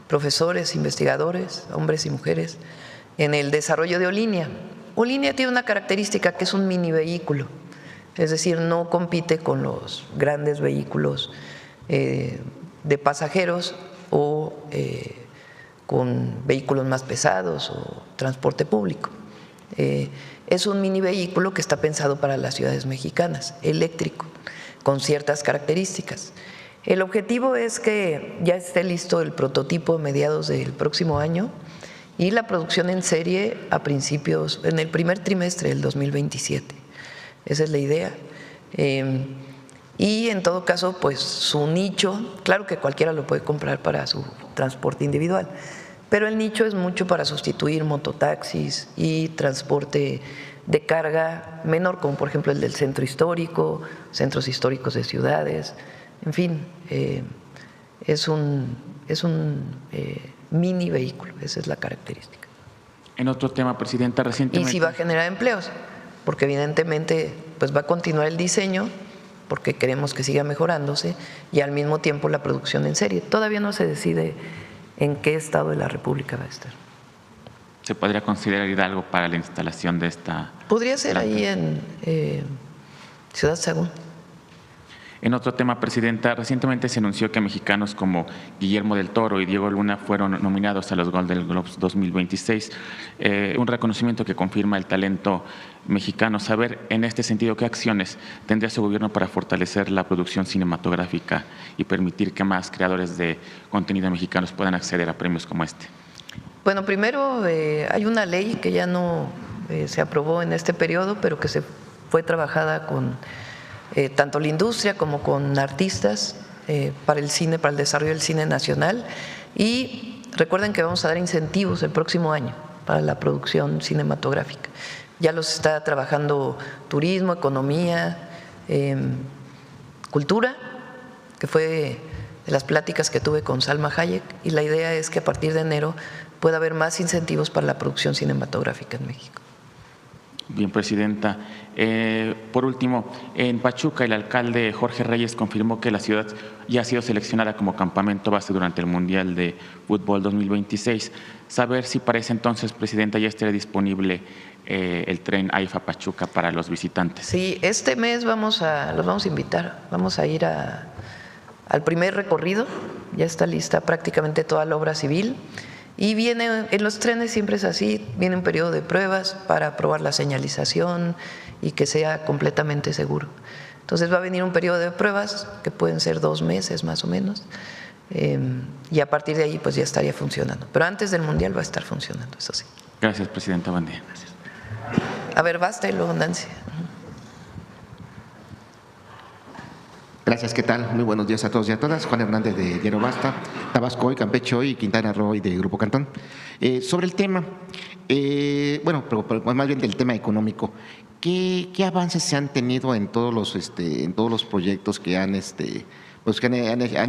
profesores, investigadores, hombres y mujeres, en el desarrollo de Aerolínea. Aerolínea tiene una característica que es un mini vehículo, es decir, no compite con los grandes vehículos de pasajeros o con vehículos más pesados o transporte público. Es un mini vehículo que está pensado para las ciudades mexicanas, eléctrico, con ciertas características. El objetivo es que ya esté listo el prototipo a mediados del próximo año y la producción en serie a principios, en el primer trimestre del 2027. Esa es la idea. Y en todo caso, pues su nicho, claro que cualquiera lo puede comprar para su transporte individual, pero el nicho es mucho para sustituir mototaxis y transporte de carga menor, como por ejemplo el del centro histórico, centros históricos de ciudades, en fin, es un mini vehículo, esa es la característica. En otro tema, presidenta, recientemente… Y sí va a generar empleos, porque evidentemente pues va a continuar el diseño, porque queremos que siga mejorándose, y al mismo tiempo la producción en serie. Todavía no se decide en qué estado de la República va a estar. ¿Se podría considerar Hidalgo para la instalación de esta… Podría ser planta? ahí en Ciudad Sagún. En otro tema, presidenta, recientemente se anunció que mexicanos como Guillermo del Toro y Diego Luna fueron nominados a los Golden Globes 2026, un reconocimiento que confirma el talento mexicano. Saber, en este sentido, qué acciones tendría su gobierno para fortalecer la producción cinematográfica y permitir que más creadores de contenido mexicanos puedan acceder a premios como este. Bueno, primero hay una ley que ya no se aprobó en este periodo, pero que se fue trabajada con tanto la industria como con artistas para el cine, para el desarrollo del cine nacional. Y recuerden que vamos a dar incentivos el próximo año para la producción cinematográfica. Ya los está trabajando turismo, economía, cultura, que fue las pláticas que tuve con Salma Hayek, y la idea es que a partir de enero pueda haber más incentivos para la producción cinematográfica en México. Bien, presidenta. Por último, en Pachuca el alcalde Jorge Reyes confirmó que la ciudad ya ha sido seleccionada como campamento base durante el Mundial de Fútbol 2026. Saber si para ese entonces, presidenta, ya estará disponible el tren AIFA Pachuca para los visitantes. Sí, este mes los vamos a invitar, vamos a ir al primer recorrido, ya está lista prácticamente toda la obra civil. Y viene, en los trenes siempre es así, viene un periodo de pruebas para probar la señalización y que sea completamente seguro. Entonces va a venir un periodo de pruebas que pueden ser 2 meses más o menos, y a partir de ahí pues ya estaría funcionando. Pero antes del Mundial va a estar funcionando, eso sí. Gracias, presidenta. Buen día. Gracias. A ver, basta y luego Nancy. Gracias, ¿qué tal? Muy buenos días a todos y a todas. Juan Hernández de Diario Basta, Tabasco Hoy, Campeche Hoy y Quintana Roo de Grupo Cantón. Sobre el tema, bueno, pero más bien del tema económico, ¿qué avances se han tenido en todos los proyectos que han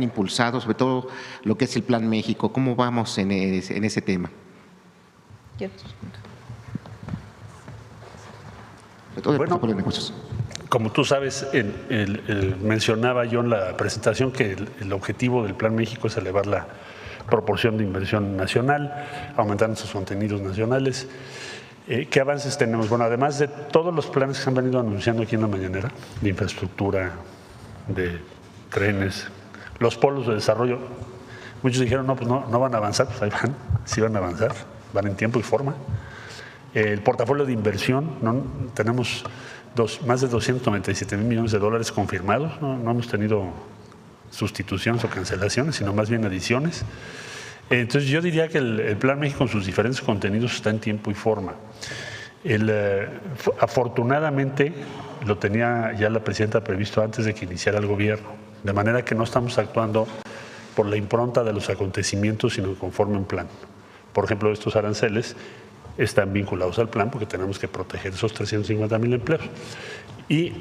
impulsado, sobre todo lo que es el Plan México? ¿Cómo vamos en ese tema? Bueno, como tú sabes, mencionaba yo en la presentación que el objetivo del Plan México es elevar la proporción de inversión nacional, aumentar nuestros contenidos nacionales. ¿Qué avances tenemos? Bueno, además de todos los planes que se han venido anunciando aquí en la mañanera, de infraestructura, de trenes, los polos de desarrollo, muchos dijeron, no, pues no van a avanzar, pues ahí van, sí van a avanzar, van en tiempo y forma. El portafolio de inversión, tenemos más de 297,000 millones de dólares confirmados, no hemos tenido sustituciones o cancelaciones, sino más bien adiciones. Entonces yo diría que el Plan México con sus diferentes contenidos está en tiempo y forma. Afortunadamente lo tenía ya la presidenta previsto antes de que iniciara el gobierno, de manera que no estamos actuando por la impronta de los acontecimientos, sino conforme un plan. Por ejemplo, estos aranceles están vinculados al plan porque tenemos que proteger esos 350,000 empleos. Y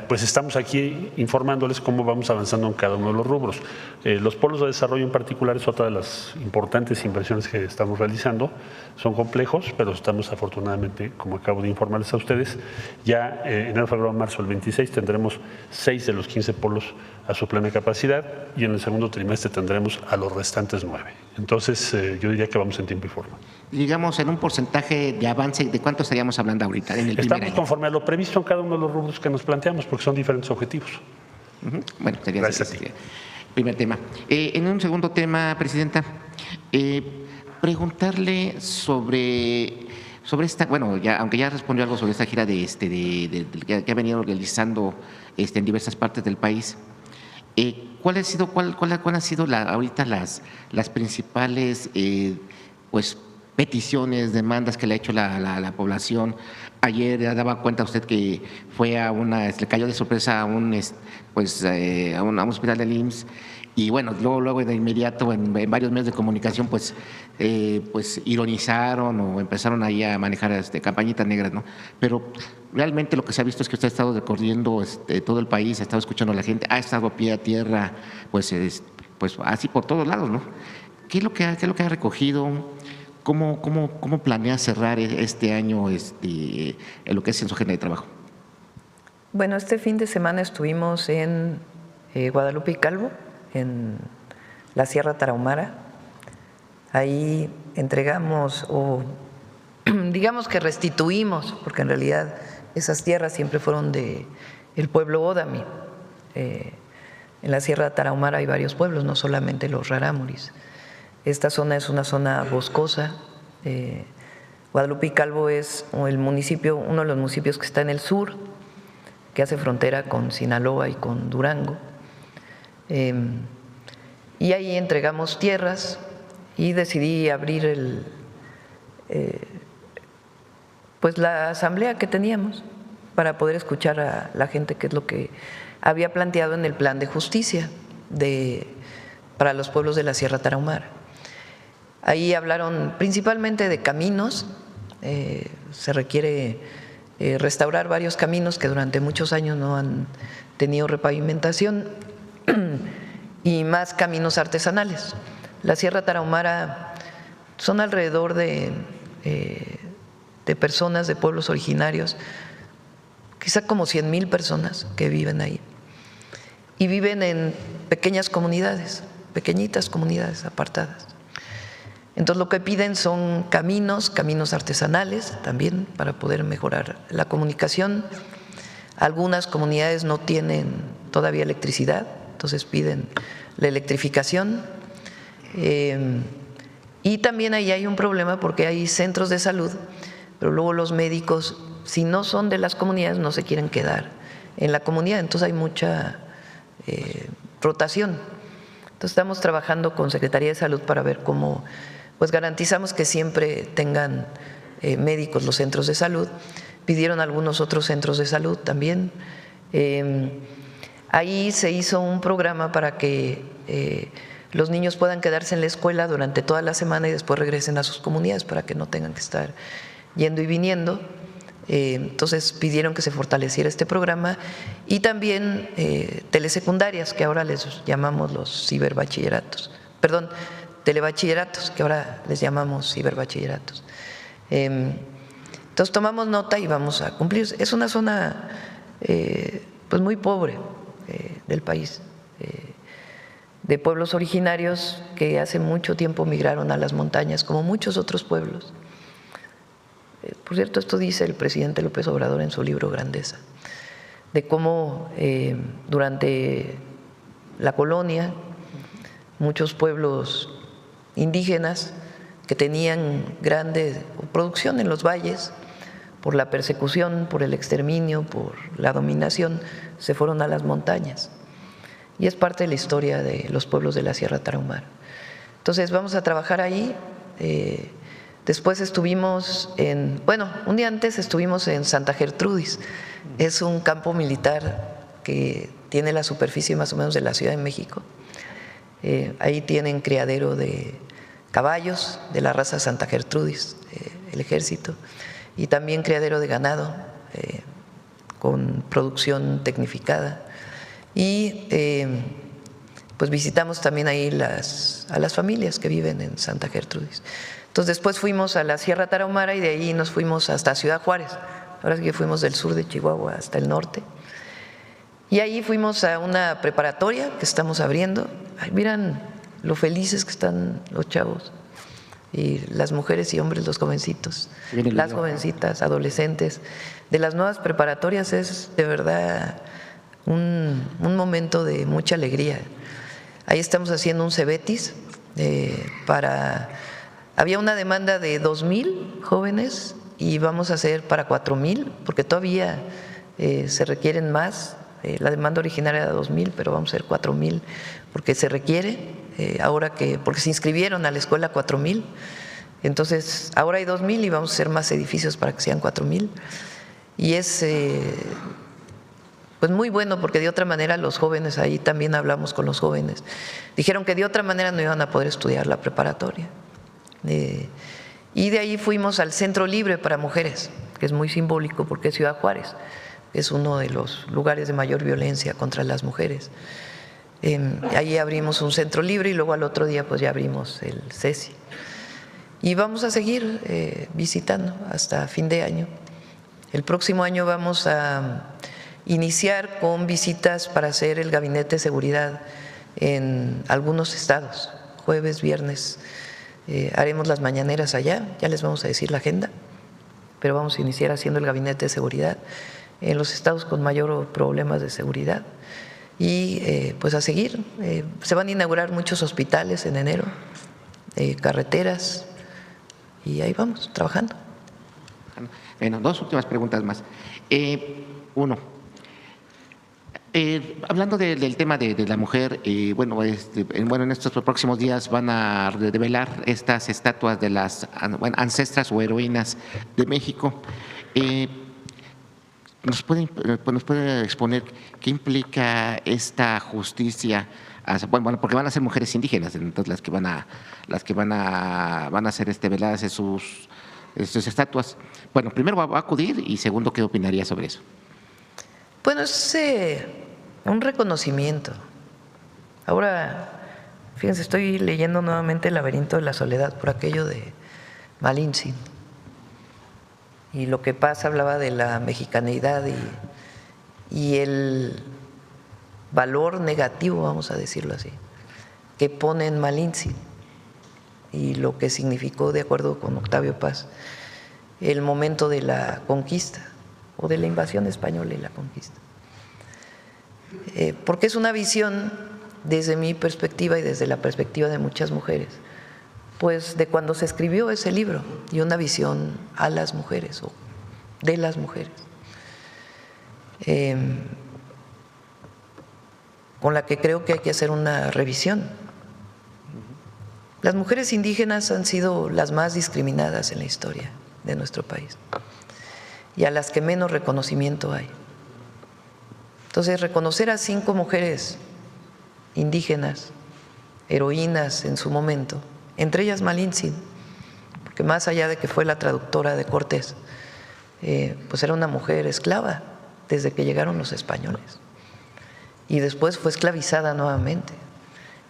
pues estamos aquí informándoles cómo vamos avanzando en cada uno de los rubros. Los polos de desarrollo en particular es otra de las importantes inversiones que estamos realizando. Son complejos, pero estamos afortunadamente, como acabo de informarles a ustedes, ya en enero, febrero, marzo, el 26 tendremos 6 de los 15 polos a su plena capacidad y en el segundo trimestre tendremos a los restantes 9. Entonces yo diría que vamos en tiempo y forma. Digamos, en un porcentaje de avance, ¿de cuánto estaríamos hablando ahorita en el primer año? Estamos conforme a lo previsto en cada uno de los rubros que nos planteamos, porque son diferentes objetivos. Bueno, sería gracias a ti. Primer tema. En un segundo tema, presidenta, preguntarle sobre esta, bueno, aunque ya respondió algo sobre esta gira que ha venido realizando en diversas partes del país. ¿Cuál han sido ahorita las principales peticiones, demandas que le ha hecho la población? Ayer daba cuenta usted que fue le cayó de sorpresa a un hospital del IMSS y bueno, luego de inmediato en varios medios de comunicación pues ironizaron o empezaron ahí a manejar campañitas negras, ¿no? Pero realmente lo que se ha visto es que usted ha estado recorriendo todo el país, ha estado escuchando a la gente, ha estado a pie a tierra, pues así por todos lados, ¿no? ¿Qué es lo que ha recogido? ¿Cómo planea cerrar este año en lo que es en su agenda de trabajo? Bueno, este fin de semana estuvimos en Guadalupe y Calvo, en la Sierra Tarahumara. Ahí entregamos o digamos que restituimos, porque en realidad esas tierras siempre fueron del pueblo Ódami. En la Sierra Tarahumara hay varios pueblos, no solamente los rarámuris. Esta zona es una zona boscosa. Guadalupe y Calvo es uno de los municipios que está en el sur, que hace frontera con Sinaloa y con Durango. Y ahí entregamos tierras y decidí abrir la asamblea que teníamos para poder escuchar a la gente qué es lo que había planteado en el plan de justicia para los pueblos de la Sierra Tarahumara. Ahí hablaron principalmente de caminos. Se requiere restaurar varios caminos que durante muchos años no han tenido repavimentación y más caminos artesanales. La Sierra Tarahumara son alrededor de personas de pueblos originarios, quizá como 100,000 personas que viven ahí. Y viven en pequeñas comunidades, pequeñitas comunidades apartadas. Entonces lo que piden son caminos artesanales también para poder mejorar la comunicación. Algunas comunidades no tienen todavía electricidad, entonces piden la electrificación. Y también ahí hay un problema porque hay centros de salud, pero luego los médicos, si no son de las comunidades, no se quieren quedar en la comunidad, entonces hay mucha rotación. Entonces estamos trabajando con Secretaría de Salud para ver cómo pues garantizamos que siempre tengan médicos los centros de salud. Pidieron algunos otros centros de salud también. Ahí se hizo un programa para que los niños puedan quedarse en la escuela durante toda la semana y después regresen a sus comunidades para que no tengan que estar yendo y viniendo. Entonces pidieron que se fortaleciera este programa y también telesecundarias, que ahora les llamamos los ciberbachilleratos, perdón, telebachilleratos, que ahora les llamamos ciberbachilleratos. Entonces tomamos nota y vamos a cumplir. Es una zona pues muy pobre del país, de pueblos originarios que hace mucho tiempo migraron a las montañas, como muchos otros pueblos. Por cierto, esto dice el presidente López Obrador en su libro Grandeza, de cómo durante la colonia muchos pueblos indígenas que tenían grande producción en los valles, por la persecución, por el exterminio, por la dominación, se fueron a las montañas. Y es parte de la historia de los pueblos de la Sierra Tarahumara. Entonces vamos a trabajar ahí. Después estuvimos un día antes estuvimos en Santa Gertrudis. Es un campo militar que tiene la superficie más o menos de la Ciudad de México. Ahí tienen criadero de caballos de la raza Santa Gertrudis, el ejército, y también criadero de ganado con producción tecnificada. Y pues visitamos también ahí a las familias que viven en Santa Gertrudis. Entonces después fuimos a la Sierra Tarahumara y de ahí nos fuimos hasta Ciudad Juárez. Ahora sí que fuimos del sur de Chihuahua hasta el norte. Y ahí fuimos a una preparatoria que estamos abriendo. Ay, miran lo felices que están los chavos, y las mujeres y hombres, los jovencitos, las jovencitas, adolescentes. De las nuevas preparatorias es de verdad un momento de mucha alegría. Ahí estamos haciendo un Cebetis había una demanda de 2,000 jóvenes y vamos a hacer para 4,000, porque todavía se requieren más. La demanda originaria era 2,000, pero vamos a hacer 4,000 porque se requiere, porque se inscribieron a la escuela 4,000. Entonces ahora hay 2,000 y vamos a hacer más edificios para que sean 4,000. Y es pues muy bueno, porque de otra manera los jóvenes, ahí también hablamos con los jóvenes, dijeron que de otra manera no iban a poder estudiar la preparatoria. Y de ahí fuimos al Centro Libre para Mujeres, que es muy simbólico porque Ciudad Juárez es uno de los lugares de mayor violencia contra las mujeres. Ahí abrimos un centro libre y luego al otro día pues ya abrimos el CECI. Y vamos a seguir visitando hasta fin de año. El próximo año vamos a iniciar con visitas para hacer el gabinete de seguridad en algunos estados, jueves, viernes. Haremos las mañaneras allá, ya les vamos a decir la agenda, pero vamos a iniciar haciendo el gabinete de seguridad en los estados con mayor problemas de seguridad. Y pues a seguir, se van a inaugurar muchos hospitales en enero, carreteras, y ahí vamos, trabajando. Bueno, dos últimas preguntas más. Uno, hablando del tema de la mujer, bueno, en estos próximos días van a develar estas estatuas de las ancestras o heroínas de México. ¿Nos puede exponer qué implica esta justicia? Bueno, porque van a ser mujeres indígenas, entonces las que van a ser veladas en sus estatuas. Bueno, primero va a acudir y segundo, ¿qué opinaría sobre eso? Bueno, es un reconocimiento Ahora, fíjense, estoy leyendo nuevamente El laberinto de la soledad por aquello de Malintzin. Y lo que pasa hablaba de la mexicaneidad y el valor negativo, vamos a decirlo así, que pone en Malintzin y lo que significó, de acuerdo con Octavio Paz, el momento de la conquista o de la invasión española y la conquista. Porque es una visión, desde mi perspectiva y desde la perspectiva de muchas mujeres, pues de cuando se escribió ese libro, y una visión a las mujeres o de las mujeres, con la que creo que hay que hacer una revisión. Las mujeres indígenas han sido las más discriminadas en la historia de nuestro país y a las que menos reconocimiento hay. Entonces, reconocer a 5 mujeres indígenas, heroínas en su momento, entre ellas Malintzin, porque más allá de que fue la traductora de Cortés, pues era una mujer esclava desde que llegaron los españoles y después fue esclavizada nuevamente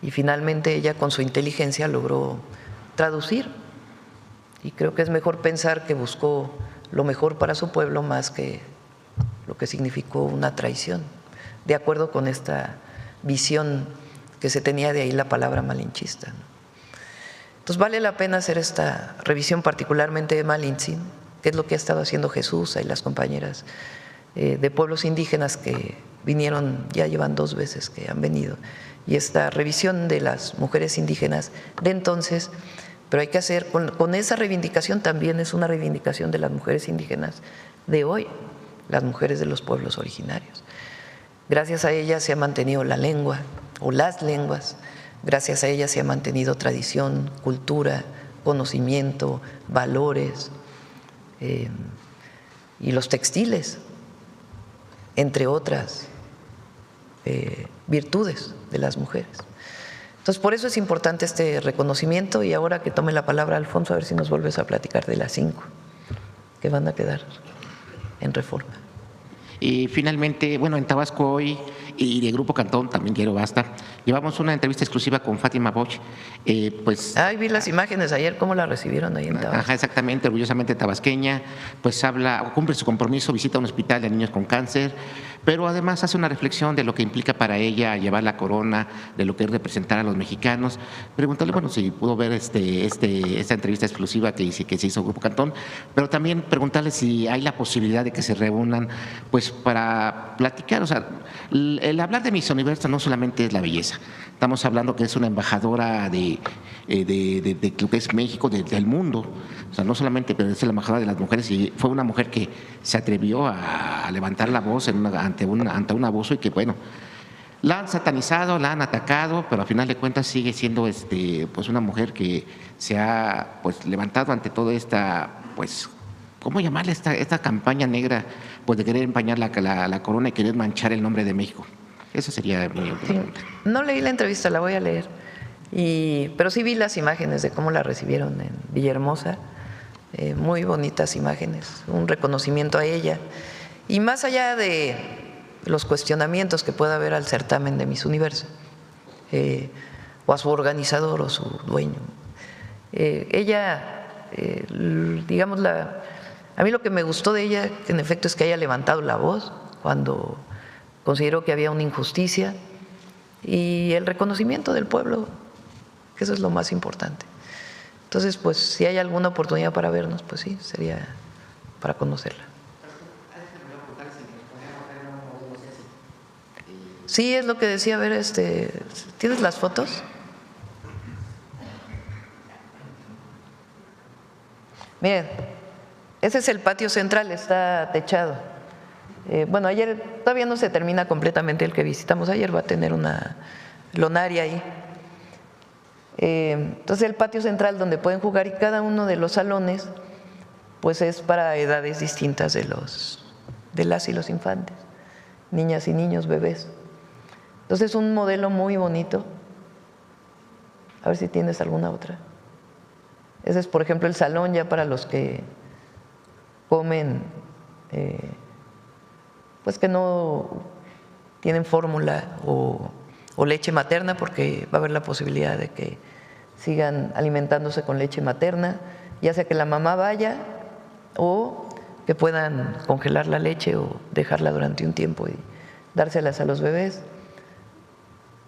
y finalmente ella con su inteligencia logró traducir, y creo que es mejor pensar que buscó lo mejor para su pueblo más que lo que significó una traición, de acuerdo con esta visión que se tenía, de ahí la palabra malinchista. Entonces vale la pena hacer esta revisión, particularmente de Malintzin, que es lo que ha estado haciendo Jesús y las compañeras de pueblos indígenas que vinieron, ya llevan 2 veces que han venido, y esta revisión de las mujeres indígenas de entonces, pero hay que hacer, con esa reivindicación también es una reivindicación de las mujeres indígenas de hoy, las mujeres de los pueblos originarios. Gracias a ellas se ha mantenido la lengua o las lenguas, gracias a ellas se ha mantenido tradición, cultura, conocimiento, valores y los textiles, entre otras virtudes de las mujeres. Entonces, por eso es importante este reconocimiento, y ahora que tome la palabra Alfonso, a ver si nos vuelves a platicar de las 5 que van a quedar en reforma. Y finalmente, bueno, en Tabasco hoy y de Grupo Cantón, también quiero basta, llevamos una entrevista exclusiva con Fátima Bosch. Pues, vi las imágenes ayer, ¿cómo la recibieron ahí en Tabasco? Ajá, exactamente, orgullosamente tabasqueña, pues cumple su compromiso, visita un hospital de niños con cáncer, pero además hace una reflexión de lo que implica para ella llevar la corona, de lo que es representar a los mexicanos. Preguntarle, bueno, si pudo ver esta entrevista exclusiva que se hizo Grupo Cantón, pero también preguntarle si hay la posibilidad de que se reúnan, pues para platicar. O sea, el hablar de Miss Universo no solamente es la belleza, estamos hablando que es una embajadora de lo que es México, del mundo. O sea, no solamente, pero es la embajadora de las mujeres, y fue una mujer que se atrevió a levantar la voz ante un abuso, y que, bueno, la han satanizado, la han atacado, pero al final de cuentas sigue siendo pues una mujer que se ha pues levantado ante toda esta, pues, ¿cómo llamarle esta campaña negra, pues de querer empañar la corona y querer manchar el nombre de México? Esa sería mi pregunta. No leí la entrevista, la voy a leer, pero sí vi las imágenes de cómo la recibieron en Villahermosa, muy bonitas imágenes, un reconocimiento a ella, y más allá de los cuestionamientos que pueda haber al certamen de Miss Universo, o a su organizador o su dueño, ella, digamos, a mí lo que me gustó de ella, que en efecto, es que haya levantado la voz cuando consideró que había una injusticia, y el reconocimiento del pueblo, que eso es lo más importante. Entonces, pues si hay alguna oportunidad para vernos, pues sí, sería para conocerla. Sí, es lo que decía, a ver, ¿tienes las fotos? Miren, ese es el patio central, está techado. Bueno, ayer todavía no se termina completamente el que visitamos ayer, va a tener una lonaria ahí. Entonces el patio central donde pueden jugar, y cada uno de los salones pues es para edades distintas de las y los infantes, niñas y niños, bebés. Entonces es un modelo muy bonito. A ver si tienes alguna otra. Ese es, por ejemplo, el salón ya para los que comen, pues que no tienen fórmula o o leche materna, porque va a haber la posibilidad de que sigan alimentándose con leche materna, ya sea que la mamá vaya o que puedan congelar la leche o dejarla durante un tiempo y dárselas a los bebés.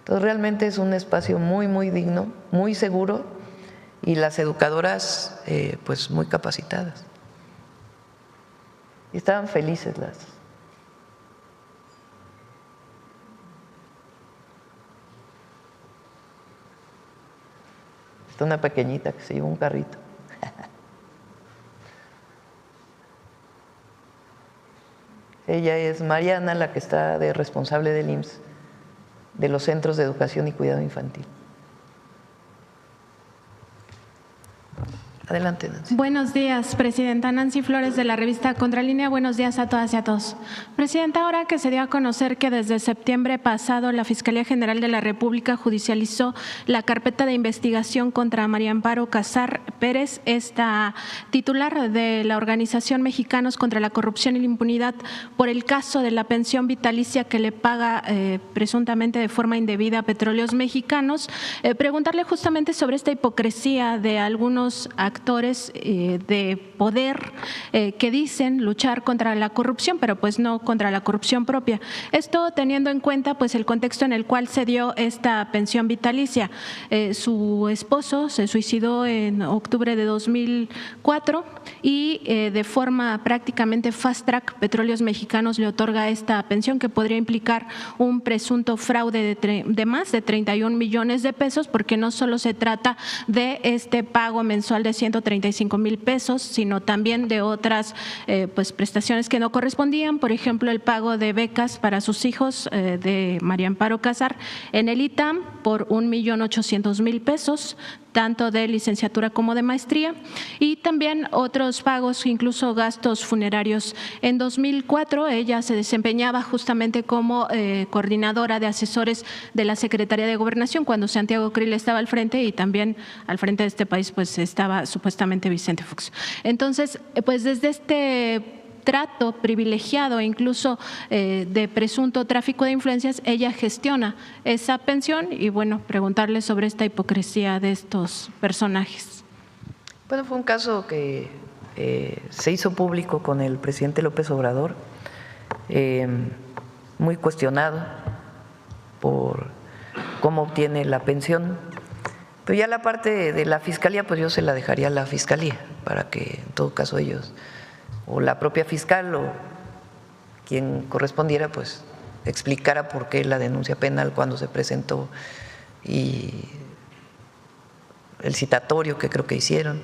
Entonces realmente es un espacio muy, muy digno, muy seguro y las educadoras pues muy capacitadas. Y estaban felices las. Está una pequeñita que se lleva un carrito. Ella es Mariana, la que está de responsable del IMSS, de los Centros de Educación y Cuidado Infantil. Adelante, Nancy. Buenos días, Presidenta. Nancy Flores, de la revista Contralínea. Buenos días a todas y a todos. Presidenta, ahora que se dio a conocer que desde septiembre pasado la Fiscalía General de la República judicializó la carpeta de investigación contra María Amparo Casar Pérez, esta titular de la organización Mexicanos contra la Corrupción y la Impunidad, por el caso de la pensión vitalicia que le paga presuntamente de forma indebida a Petróleos Mexicanos, preguntarle justamente sobre esta hipocresía de algunos actores de poder que dicen luchar contra la corrupción, pero pues no contra la corrupción propia. Esto teniendo en cuenta pues el contexto en el cual se dio esta pensión vitalicia. Su esposo se suicidó en octubre de 2004 y de forma prácticamente fast track Petróleos Mexicanos le otorga esta pensión que podría implicar un presunto fraude de más de 31 millones de pesos, porque no solo se trata de este pago mensual de 135,000 pesos, sino también de otras pues prestaciones que no correspondían, por ejemplo, el pago de becas para sus hijos de María Amparo Casar en el ITAM por 1,800,000 pesos, tanto de licenciatura como de maestría, y también otros pagos, incluso gastos funerarios. En 2004 ella se desempeñaba justamente como coordinadora de asesores de la Secretaría de Gobernación cuando Santiago Krill estaba al frente, y también al frente de este país pues estaba supuestamente Vicente Fox. Entonces, pues desde este trato privilegiado, incluso de presunto tráfico de influencias, ella gestiona esa pensión y bueno, preguntarle sobre esta hipocresía de estos personajes. Bueno, fue un caso que se hizo público con el presidente López Obrador, muy cuestionado por cómo obtiene la pensión, pero ya la parte de la Fiscalía, pues yo se la dejaría a la Fiscalía, para que en todo caso ellos o la propia fiscal o quien correspondiera pues explicara por qué la denuncia penal, cuando se presentó y el citatorio que creo que hicieron.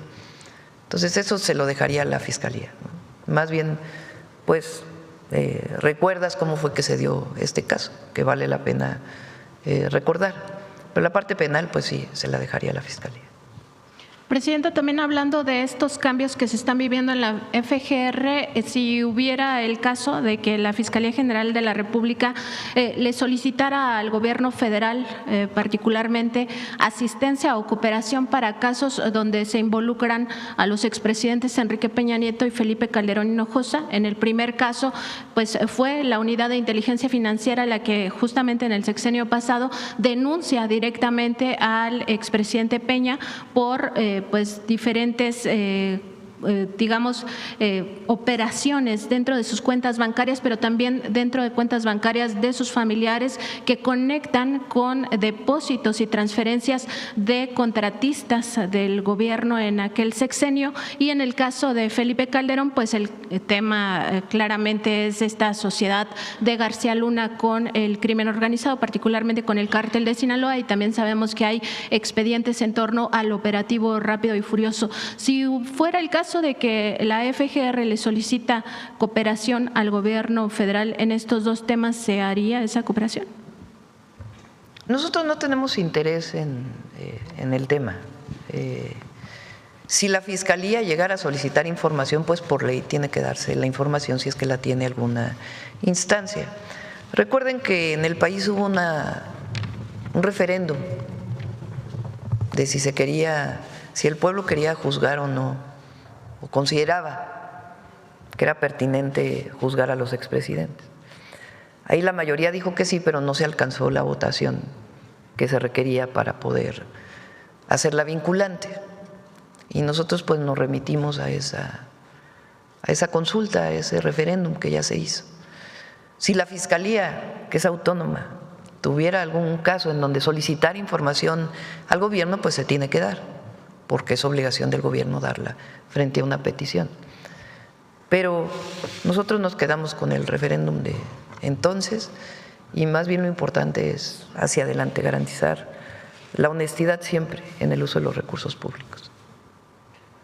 Entonces eso se lo dejaría a la Fiscalía, ¿no? Más bien pues recuerdas cómo fue que se dio este caso, que vale la pena recordar, pero la parte penal pues sí, se la dejaría a la Fiscalía. Presidenta, también hablando de estos cambios que se están viviendo en la FGR, si hubiera el caso de que la Fiscalía General de la República le solicitara al gobierno federal particularmente asistencia o cooperación para casos donde se involucran a los expresidentes Enrique Peña Nieto y Felipe Calderón Hinojosa. En el primer caso, pues fue la Unidad de Inteligencia Financiera la que justamente en el sexenio pasado denuncia directamente al expresidente Peña por pues diferentes digamos, operaciones dentro de sus cuentas bancarias, pero también dentro de cuentas bancarias de sus familiares que conectan con depósitos y transferencias de contratistas del gobierno en aquel sexenio. Y en el caso de Felipe Calderón, pues el tema claramente es esta sociedad de García Luna con el crimen organizado, particularmente con el cártel de Sinaloa, y también sabemos que hay expedientes en torno al operativo Rápido y Furioso. Si fuera el caso de que la FGR le solicita cooperación al gobierno federal en estos dos temas, ¿se haría esa cooperación? Nosotros no tenemos interés en el tema. Si la Fiscalía llegara a solicitar información, pues por ley tiene que darse la información si es que la tiene alguna instancia. Recuerden que en el país hubo un referéndum de si el pueblo quería juzgar o no, o consideraba que era pertinente juzgar a los expresidentes. Ahí la mayoría dijo que sí, pero no se alcanzó la votación que se requería para poder hacerla vinculante. Y nosotros pues nos remitimos a esa consulta, a ese referéndum que ya se hizo. Si la Fiscalía, que es autónoma, tuviera algún caso en donde solicitar información al gobierno, pues se tiene que dar, porque es obligación del gobierno darla frente a una petición. Pero nosotros nos quedamos con el referéndum de entonces y más bien lo importante es hacia adelante garantizar la honestidad siempre en el uso de los recursos públicos.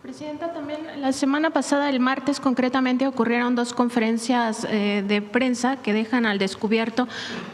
Presidenta, también la semana pasada, el martes concretamente, ocurrieron 2 conferencias de prensa que dejan al descubierto,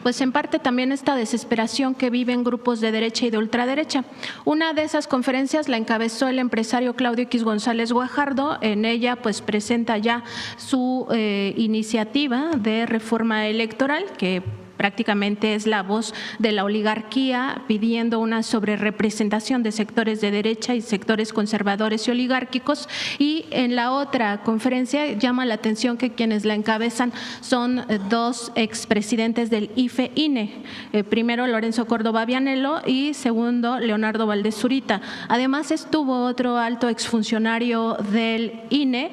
pues en parte también esta desesperación que viven grupos de derecha y de ultraderecha. Una de esas conferencias la encabezó el empresario Claudio X González Guajardo. En ella pues presenta ya su iniciativa de reforma electoral, que prácticamente es la voz de la oligarquía pidiendo una sobrerepresentación de sectores de derecha y sectores conservadores y oligárquicos. Y en la otra conferencia llama la atención que quienes la encabezan son 2 expresidentes del IFE-INE, primero Lorenzo Córdoba Vianello y segundo Leonardo Valdés Zurita. Además estuvo otro alto exfuncionario del INE,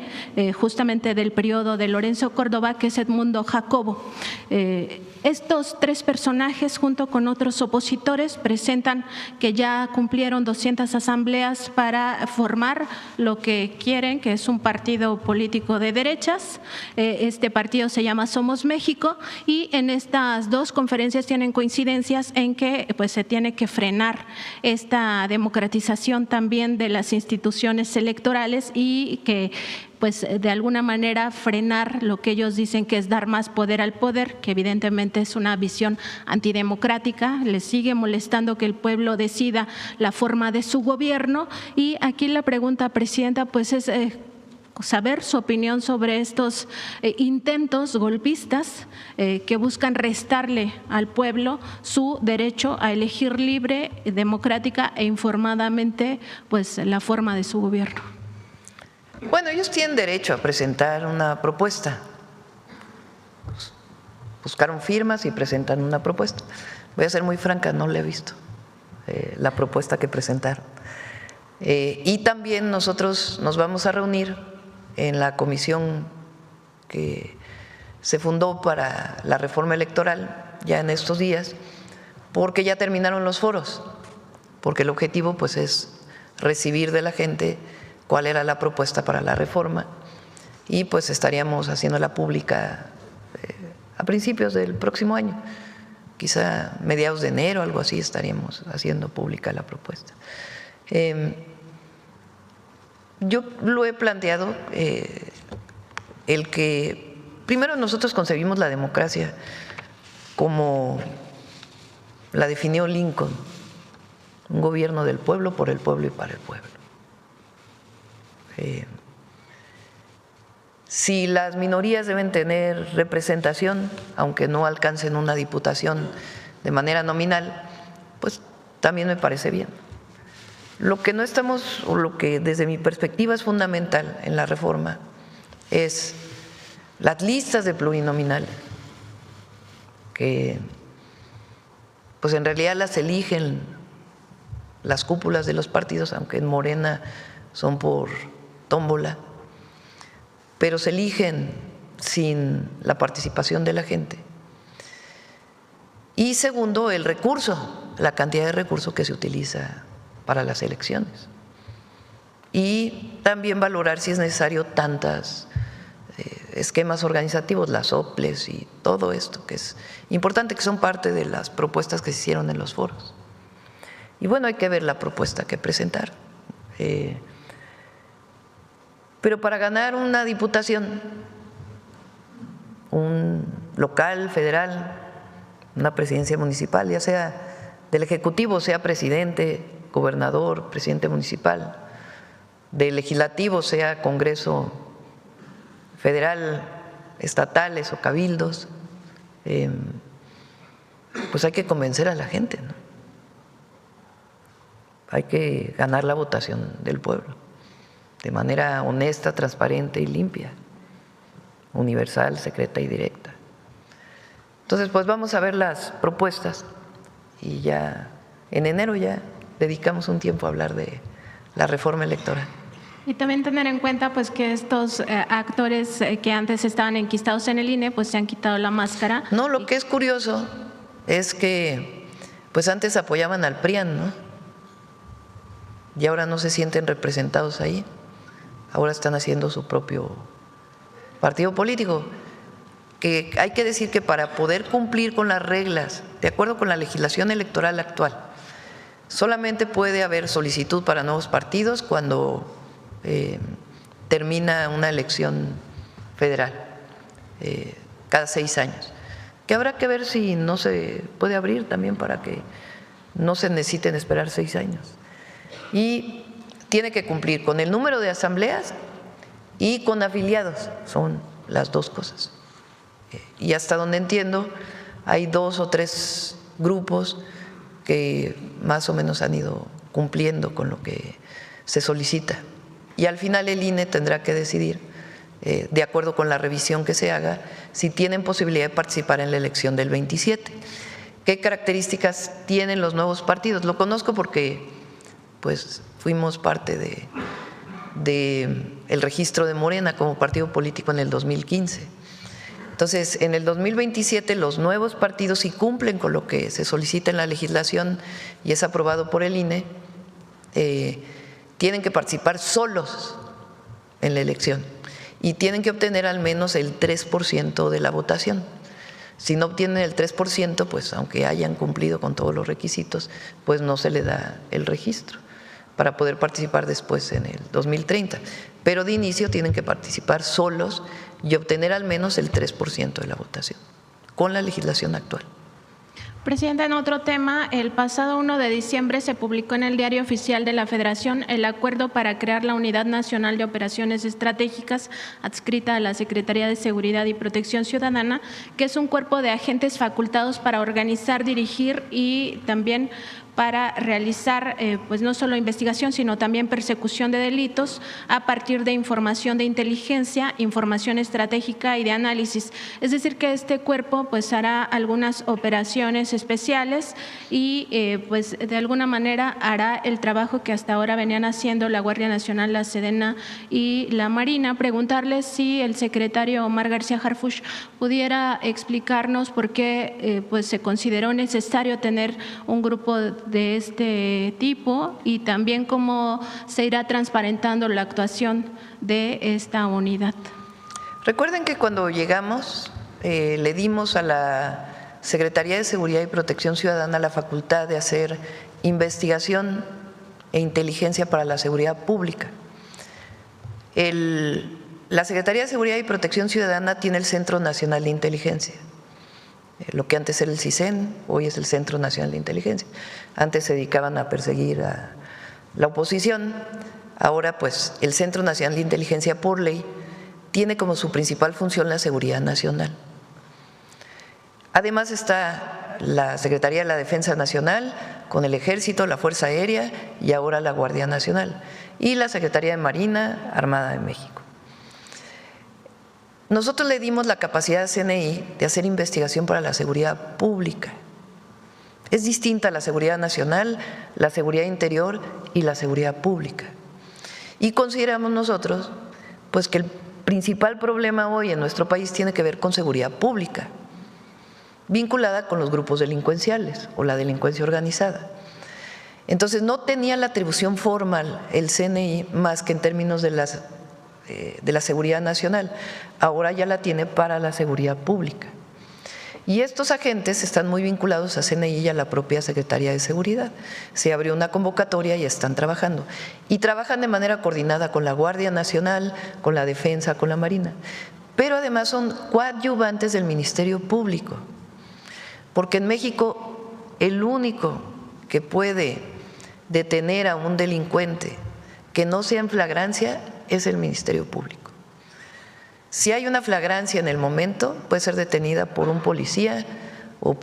justamente del periodo de Lorenzo Córdoba, que es Edmundo Jacobo. Estos 3 personajes, junto con otros opositores, presentan que ya cumplieron 200 asambleas para formar lo que quieren, que es un partido político de derechas. Este partido se llama Somos México, y en estas 2 conferencias tienen coincidencias en que pues, se tiene que frenar esta democratización también de las instituciones electorales y que pues de alguna manera frenar lo que ellos dicen que es dar más poder al poder, que evidentemente es una visión antidemocrática. Les sigue molestando que el pueblo decida la forma de su gobierno. Y aquí la pregunta, Presidenta, pues es saber su opinión sobre estos intentos golpistas que buscan restarle al pueblo su derecho a elegir libre, democrática e informadamente pues la forma de su gobierno. Bueno, ellos tienen derecho a presentar una propuesta. Buscaron firmas y presentan una propuesta. Voy a ser muy franca, no la he visto, la propuesta que presentaron. Y también nosotros nos vamos a reunir en la comisión que se fundó para la reforma electoral ya en estos días, porque ya terminaron los foros, porque el objetivo pues es recibir de la gente cuál era la propuesta para la reforma y pues estaríamos haciéndola pública a principios del próximo año, quizá mediados de enero, algo así, estaríamos haciendo pública la propuesta. Yo lo he planteado, el que primero nosotros concebimos la democracia como la definió Lincoln, un gobierno del pueblo, por el pueblo y para el pueblo. Si las minorías deben tener representación, aunque no alcancen una diputación de manera nominal, pues también me parece bien. Lo que no estamos, o lo que desde mi perspectiva es fundamental en la reforma, es las listas de plurinominal, que pues en realidad las eligen las cúpulas de los partidos, aunque en Morena son por tómbola, pero se eligen sin la participación de la gente. Y segundo, el recurso, la cantidad de recursos que se utiliza para las elecciones. Y también valorar si es necesario tantos esquemas organizativos, las OPLES y todo esto, que es importante, que son parte de las propuestas que se hicieron en los foros. Y bueno, hay que ver la propuesta que presentar. Pero para ganar una diputación, un local, federal, una presidencia municipal, ya sea del Ejecutivo, sea presidente, gobernador, presidente municipal, del Legislativo, sea Congreso federal, estatales o cabildos, pues hay que convencer a la gente, ¿no? Hay que ganar la votación del pueblo de manera honesta, transparente y limpia, universal, secreta y directa. Entonces, pues vamos a ver las propuestas y ya en enero ya dedicamos un tiempo a hablar de la reforma electoral. Y también tener en cuenta pues que estos actores que antes estaban enquistados en el INE pues se han quitado la máscara. No, lo que es curioso es que pues antes apoyaban al PRIAN, ¿no? Y ahora no se sienten representados ahí. Ahora están haciendo su propio partido político. Que hay que decir que para poder cumplir con las reglas, de acuerdo con la legislación electoral actual, solamente puede haber solicitud para nuevos partidos cuando termina una elección federal, cada 6 años. Que habrá que ver si no se puede abrir también para que no se necesiten esperar 6 años. Y tiene que cumplir con el número de asambleas y con afiliados, son las dos cosas. Y hasta donde entiendo, hay 2 o 3 grupos que más o menos han ido cumpliendo con lo que se solicita. Y al final el INE tendrá que decidir, de acuerdo con la revisión que se haga, si tienen posibilidad de participar en la elección del 27. ¿Qué características tienen los nuevos partidos? Lo conozco porque pues fuimos parte de el registro de Morena como partido político en el 2015. Entonces, en el 2027 los nuevos partidos, si cumplen con lo que se solicita en la legislación y es aprobado por el INE, tienen que participar solos en la elección y tienen que obtener al menos el 3% de la votación. Si no obtienen el 3%, pues aunque hayan cumplido con todos los requisitos, pues no se le da el registro para poder participar después en el 2030. Pero de inicio tienen que participar solos y obtener al menos el 3% de la votación, con la legislación actual. Presidenta, en otro tema, el pasado 1 de diciembre se publicó en el Diario Oficial de la Federación el acuerdo para crear la Unidad Nacional de Operaciones Estratégicas adscrita a la Secretaría de Seguridad y Protección Ciudadana, que es un cuerpo de agentes facultados para organizar, dirigir y también para realizar pues no solo investigación, sino también persecución de delitos a partir de información de inteligencia, información estratégica y de análisis. Es decir, que este cuerpo pues hará algunas operaciones especiales y pues de alguna manera hará el trabajo que hasta ahora venían haciendo la Guardia Nacional, la Sedena y la Marina. Preguntarle si el secretario Omar García Harfuch pudiera explicarnos por qué pues se consideró necesario tener un grupo de este tipo y también cómo se irá transparentando la actuación de esta unidad. Recuerden que cuando llegamos le dimos a la Secretaría de Seguridad y Protección Ciudadana la facultad de hacer investigación e inteligencia para la seguridad pública. La Secretaría de Seguridad y Protección Ciudadana tiene el Centro Nacional de Inteligencia. Lo que antes era el CISEN, hoy es el Centro Nacional de Inteligencia. Antes se dedicaban a perseguir a la oposición, ahora pues el Centro Nacional de Inteligencia por ley tiene como su principal función la seguridad nacional. Además está la Secretaría de la Defensa Nacional con el Ejército, la Fuerza Aérea y ahora la Guardia Nacional y la Secretaría de Marina Armada de México. Nosotros le dimos la capacidad a CNI de hacer investigación para la seguridad pública. Es distinta a la seguridad nacional, la seguridad interior y la seguridad pública. Y consideramos nosotros pues que el principal problema hoy en nuestro país tiene que ver con seguridad pública, vinculada con los grupos delincuenciales o la delincuencia organizada. Entonces no tenía la atribución formal el CNI más que en términos de la seguridad nacional, ahora ya la tiene para la seguridad pública. Y estos agentes están muy vinculados a CNI y a la propia Secretaría de Seguridad. Se abrió una convocatoria y están trabajando. Y trabajan de manera coordinada con la Guardia Nacional, con la Defensa, con la Marina. Pero además son coadyuvantes del Ministerio Público. Porque en México el único que puede detener a un delincuente que no sea en flagrancia es el Ministerio Público. Si hay una flagrancia en el momento, puede ser detenida por un policía o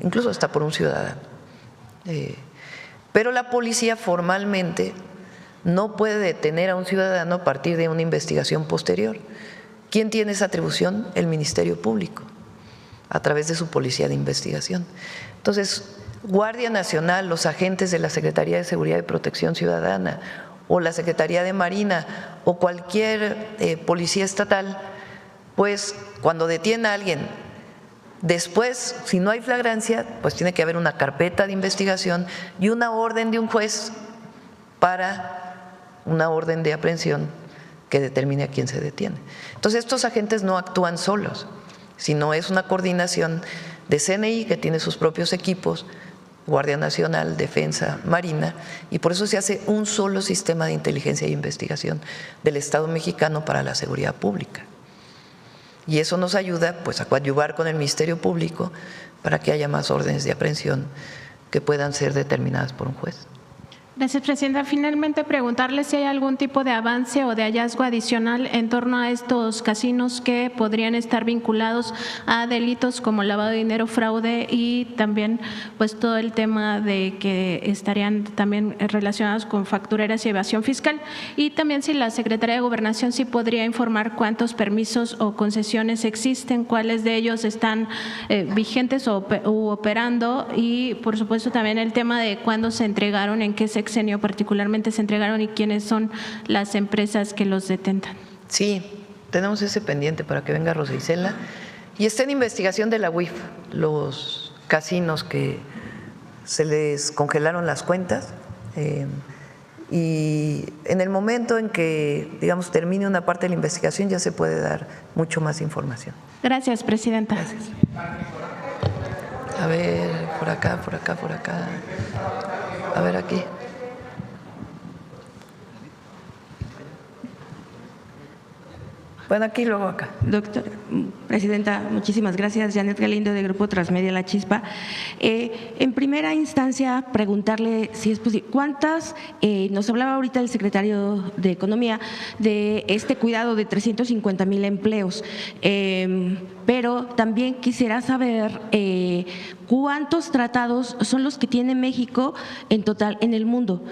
incluso hasta por un ciudadano. Pero la policía formalmente no puede detener a un ciudadano a partir de una investigación posterior. ¿Quién tiene esa atribución? El Ministerio Público, a través de su policía de investigación. Entonces, Guardia Nacional, los agentes de la Secretaría de Seguridad y Protección Ciudadana o la Secretaría de Marina o cualquier policía estatal, pues cuando detiene a alguien, después, si no hay flagrancia, pues tiene que haber una carpeta de investigación y una orden de un juez para una orden de aprehensión que determine a quién se detiene. Entonces, estos agentes no actúan solos, sino es una coordinación de CNI que tiene sus propios equipos, Guardia Nacional, Defensa, Marina, y por eso se hace un solo sistema de inteligencia e investigación del Estado mexicano para la seguridad pública. Y eso nos ayuda pues a coadyuvar con el Ministerio Público para que haya más órdenes de aprehensión que puedan ser determinadas por un juez. Gracias, Presidenta. Finalmente, preguntarle si hay algún tipo de avance o de hallazgo adicional en torno a estos casinos que podrían estar vinculados a delitos como lavado de dinero, fraude y también pues todo el tema de que estarían también relacionados con factureras y evasión fiscal. Y también si la Secretaría de Gobernación sí podría informar cuántos permisos o concesiones existen, cuáles de ellos están vigentes u operando y por supuesto también el tema de cuándo se entregaron, en qué sexenio particularmente se entregaron y quiénes son las empresas que los detentan. Sí, tenemos ese pendiente para que venga Rosa Isela. Y está en investigación de la UIF, los casinos que se les congelaron las cuentas y en el momento en que, digamos, termine una parte de la investigación ya se puede dar mucho más información. Gracias, Presidenta. Gracias. A ver, por acá, por acá, por acá. A ver, aquí. Bueno, aquí luego acá. Presidenta, muchísimas gracias. Janet Galindo, de Grupo Transmedia La Chispa. En primera instancia, preguntarle si es posible, ¿cuántas, nos hablaba ahorita el secretario de Economía de este cuidado de 350,000 empleos, pero también quisiera saber cuántos tratados son los que tiene México en total en el mundo.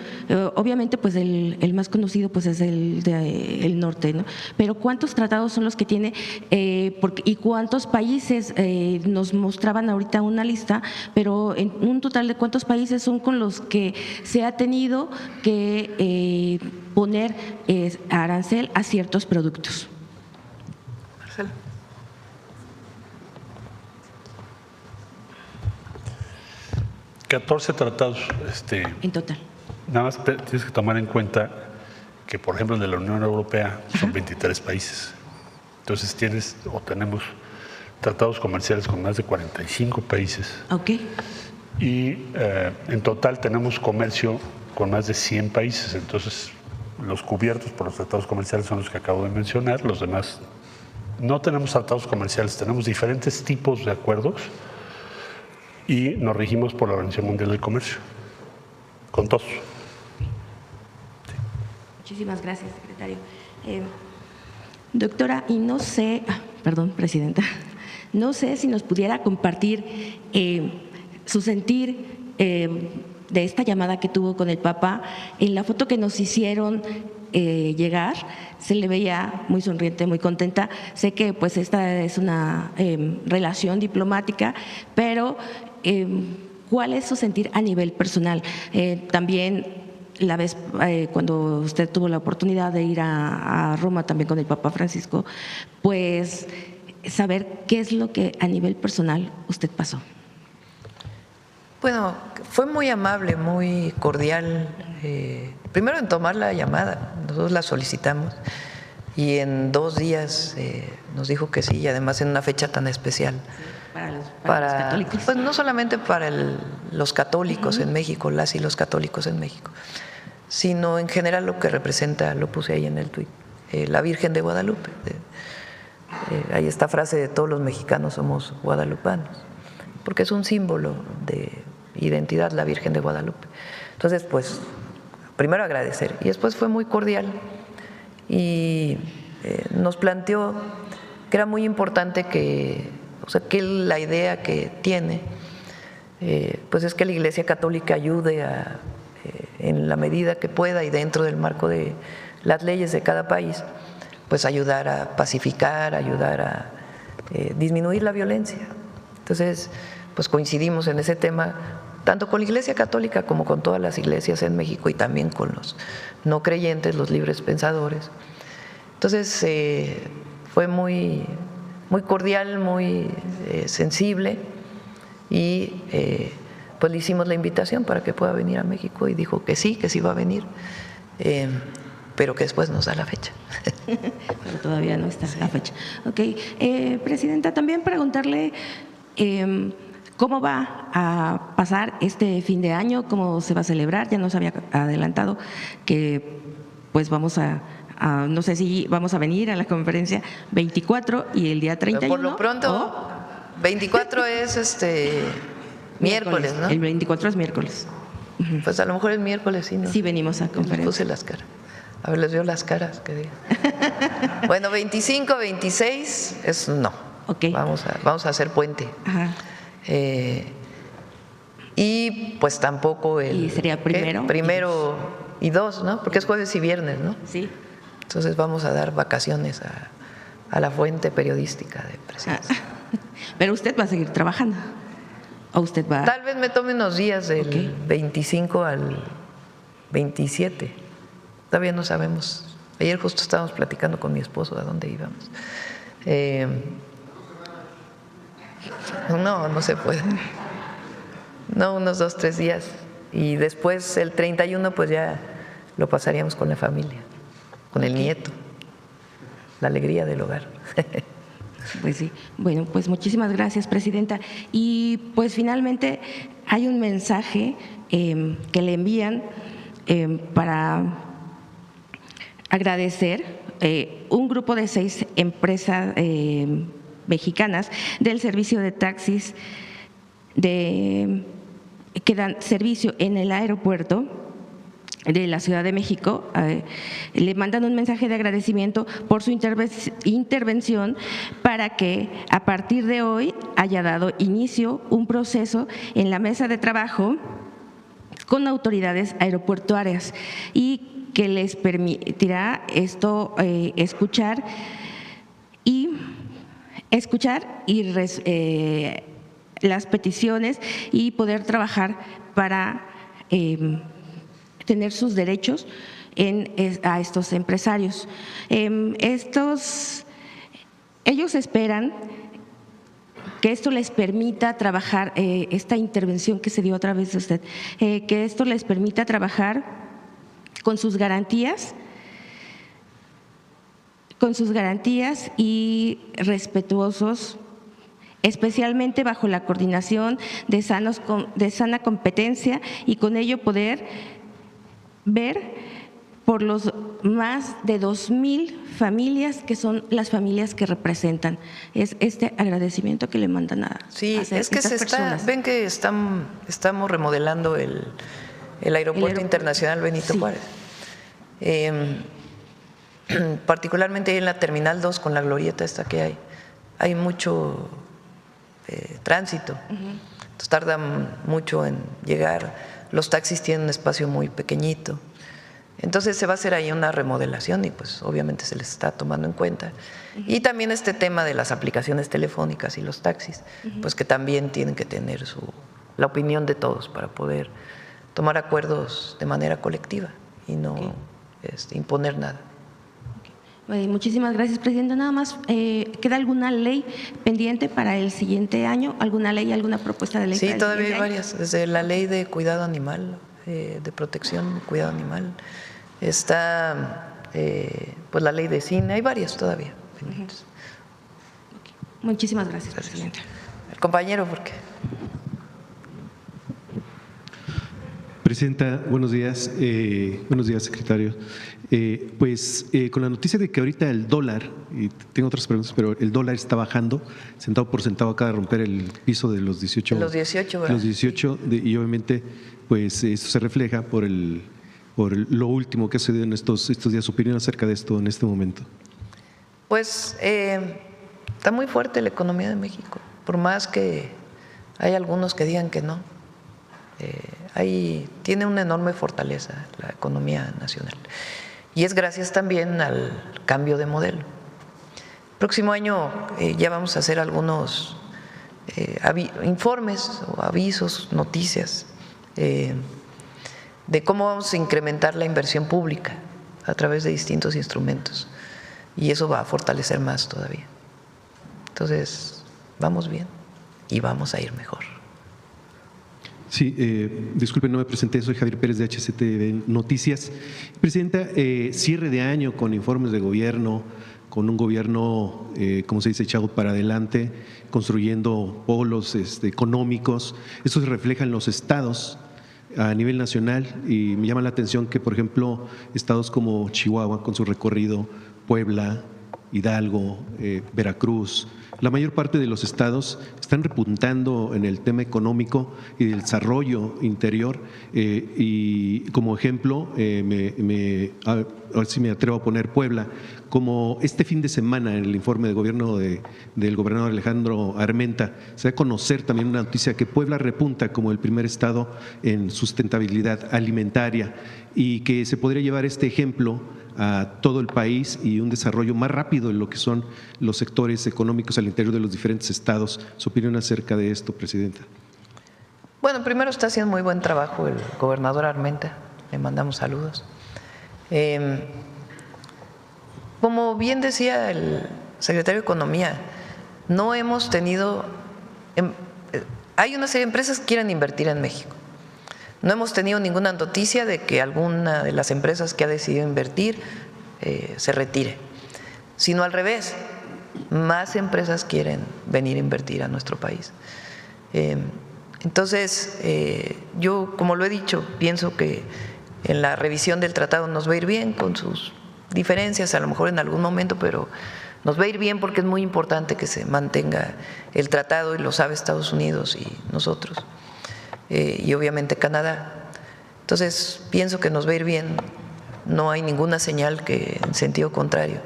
Obviamente, pues el más conocido pues es el norte, ¿no? Pero ¿cuántos tratados son los que tiene y cuántos países? Nos mostraban ahorita una lista, pero en un total de cuántos países son con los que se ha tenido que poner arancel a ciertos productos. Marcelo. ¿14 tratados. En total. Nada más tienes que tomar en cuenta que, por ejemplo, de la Unión Europea son 23 países. Entonces tenemos tratados comerciales con más de 45 países. Ok. Y en total tenemos comercio con más de 100 países. Entonces, los cubiertos por los tratados comerciales son los que acabo de mencionar. Los demás no tenemos tratados comerciales, tenemos diferentes tipos de acuerdos y nos regimos por la Organización Mundial del Comercio, con todos. Sí. Muchísimas gracias, secretario. Doctora, y no sé, perdón, presidenta, no sé si nos pudiera compartir su sentir de esta llamada que tuvo con el Papa. En la foto que nos hicieron llegar, se le veía muy sonriente, muy contenta. Sé que pues esta es una relación diplomática, pero ¿cuál es su sentir a nivel personal? También la vez cuando usted tuvo la oportunidad de ir a Roma también con el Papa Francisco, pues saber qué es lo que a nivel personal usted pasó. Bueno, fue muy amable, muy cordial. Primero en tomar la llamada, nosotros la solicitamos y en 2 días nos dijo que sí, y además en una fecha tan especial. Para los católicos. Pues no solamente para los católicos en México, las y los católicos en México, sino en general lo que representa, lo puse ahí en el tuit, la Virgen de Guadalupe. Hay esta frase de todos los mexicanos somos guadalupanos, porque es un símbolo de identidad la Virgen de Guadalupe. Entonces, pues, primero agradecer y después fue muy cordial y nos planteó que era muy importante que la idea que tiene pues es que la Iglesia Católica ayude en la medida que pueda y dentro del marco de las leyes de cada país, pues ayudar a pacificar, ayudar a disminuir la violencia. Entonces, pues coincidimos en ese tema tanto con la Iglesia Católica como con todas las iglesias en México y también con los no creyentes, los libres pensadores. Entonces fue muy cordial, muy sensible y pues le hicimos la invitación para que pueda venir a México y dijo que sí va a venir, pero que después nos da la fecha. Pero todavía no está la fecha. Ok, Presidenta, también preguntarle cómo va a pasar este fin de año, cómo se va a celebrar. Ya nos había adelantado que pues vamos a no sé si vamos a venir a la conferencia 24 y el día 31. Por lo pronto, 24 es miércoles, ¿no? El 24 es miércoles. Pues a lo mejor el miércoles sí, ¿no? Sí, venimos a conferencia. Puse las caras. A ver, les veo las caras, que digan. Bueno, 25, 26, eso no. Okay. Vamos a hacer puente. Ajá. Y pues tampoco el… ¿Y sería primero? Primero y 2, ¿no? Porque es jueves y viernes, ¿no? Sí. Entonces vamos a dar vacaciones a la fuente periodística de Presidencia. Pero usted va a seguir trabajando. ¿O usted va? Tal vez me tome unos días del 25 al 27. Todavía no sabemos. Ayer justo estábamos platicando con mi esposo a dónde íbamos. No se puede. No, unos 2, 3 días. Y después el 31 pues ya lo pasaríamos con la familia, con el nieto, la alegría del hogar. Pues sí. Bueno, pues muchísimas gracias, Presidenta. Y pues finalmente hay un mensaje que le envían para agradecer un grupo de 6 empresas mexicanas del servicio de taxis que dan servicio en el aeropuerto de la Ciudad de México. Le mandan un mensaje de agradecimiento por su intervención para que a partir de hoy haya dado inicio un proceso en la mesa de trabajo con autoridades aeroportuarias y que les permitirá esto escuchar las peticiones y poder trabajar para tener sus derechos a estos empresarios. Ellos esperan que esto les permita trabajar, esta intervención que se dio a través de usted, que esto les permita trabajar con sus garantías y respetuosos, especialmente bajo la coordinación de sana competencia y con ello poder ver por los más de 2,000 familias que son las familias que representan. Es este agradecimiento que le mandan a Sí, es que ven que estamos remodelando el aeropuerto internacional Benito Juárez. Particularmente en la Terminal 2 con la glorieta esta que hay mucho tránsito, entonces tardan mucho en llegar, los taxis tienen un espacio muy pequeñito, entonces se va a hacer ahí una remodelación y pues obviamente se les está tomando en cuenta. Y también este tema de las aplicaciones telefónicas y los taxis, pues que también tienen que tener la opinión de todos para poder tomar acuerdos de manera colectiva y no imponer nada. Muchísimas gracias, Presidenta. Nada más, ¿queda alguna ley pendiente para el siguiente año? ¿Alguna ley, alguna propuesta de ley? Sí, todavía hay varias, desde la ley de cuidado animal, de protección, cuidado animal, está pues la ley de cine, hay varias todavía pendientes. Muchísimas gracias, Presidenta. El compañero, ¿por qué? Presidenta, buenos días. Buenos días, secretario. Con la noticia de que ahorita el dólar, y tengo otras preguntas, pero el dólar está bajando, centavo por centavo, acaba de romper el piso de los 18. Los 18, ¿verdad? Los 18, y obviamente, pues esto se refleja por lo último que ha sucedido en estos días. ¿Su opinión acerca de esto en este momento? Pues está muy fuerte la economía de México, por más que hay algunos que digan que no. Tiene una enorme fortaleza la economía nacional y es gracias también al cambio de modelo. Próximo año ya vamos a hacer algunos informes o avisos, noticias de cómo vamos a incrementar la inversión pública a través de distintos instrumentos. Y eso va a fortalecer más todavía. Entonces, vamos bien y vamos a ir mejor. Sí, disculpen, no me presenté, soy Javier Pérez de HCTV Noticias. Presidenta, cierre de año con informes de gobierno, con un gobierno, como se dice, echado para adelante, construyendo polos económicos. Eso se refleja en los estados a nivel nacional y me llama la atención que, por ejemplo, estados como Chihuahua, con su recorrido, Puebla, Hidalgo, Veracruz, la mayor parte de los estados están repuntando en el tema económico y del desarrollo interior y como ejemplo, a ver si me atrevo a poner Puebla, como este fin de semana en el informe de gobierno del gobernador Alejandro Armenta, se da a conocer también una noticia que Puebla repunta como el primer estado en sustentabilidad alimentaria y que se podría llevar este ejemplo a todo el país y un desarrollo más rápido en lo que son los sectores económicos al interior de los diferentes estados. ¿Su opinión acerca de esto, Presidenta? Bueno, primero está haciendo muy buen trabajo el gobernador Armenta, le mandamos saludos. Como bien decía el secretario de Economía, no hemos tenido, hay una serie de empresas que quieren invertir en México. No hemos tenido ninguna noticia de que alguna de las empresas que ha decidido invertir se retire, sino al revés, más empresas quieren venir a invertir a nuestro país. Entonces, yo, como lo he dicho, pienso que en la revisión del tratado nos va a ir bien con sus diferencias, a lo mejor en algún momento, pero nos va a ir bien porque es muy importante que se mantenga el tratado y lo sabe Estados Unidos y nosotros. Y obviamente Canadá. Entonces, pienso que nos va a ir bien, no hay ninguna señal que en sentido contrario.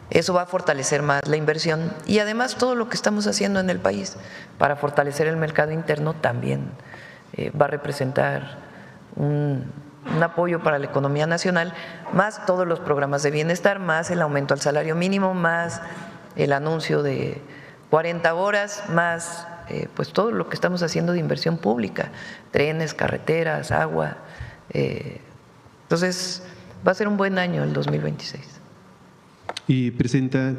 Eso va a fortalecer más la inversión y además todo lo que estamos haciendo en el país para fortalecer el mercado interno también va a representar un apoyo para la economía nacional, más todos los programas de bienestar, más el aumento al salario mínimo, más el anuncio de 40 horas, más pues todo lo que estamos haciendo de inversión pública, trenes, carreteras, agua. Entonces, va a ser un buen año el 2026. Y, Presidenta,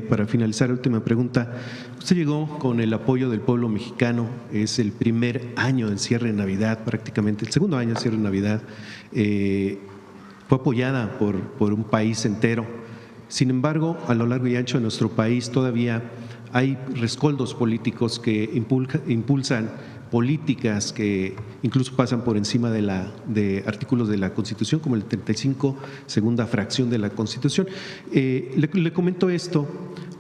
para finalizar, última pregunta. Usted llegó con el apoyo del pueblo mexicano, es el primer año del cierre de Navidad, prácticamente el segundo año del cierre de Navidad. Fue apoyada por un país entero. Sin embargo, a lo largo y ancho de nuestro país todavía hay rescoldos políticos que impulsan políticas que incluso pasan por encima de artículos de la Constitución, como el 35, segunda fracción de la Constitución. Le comento esto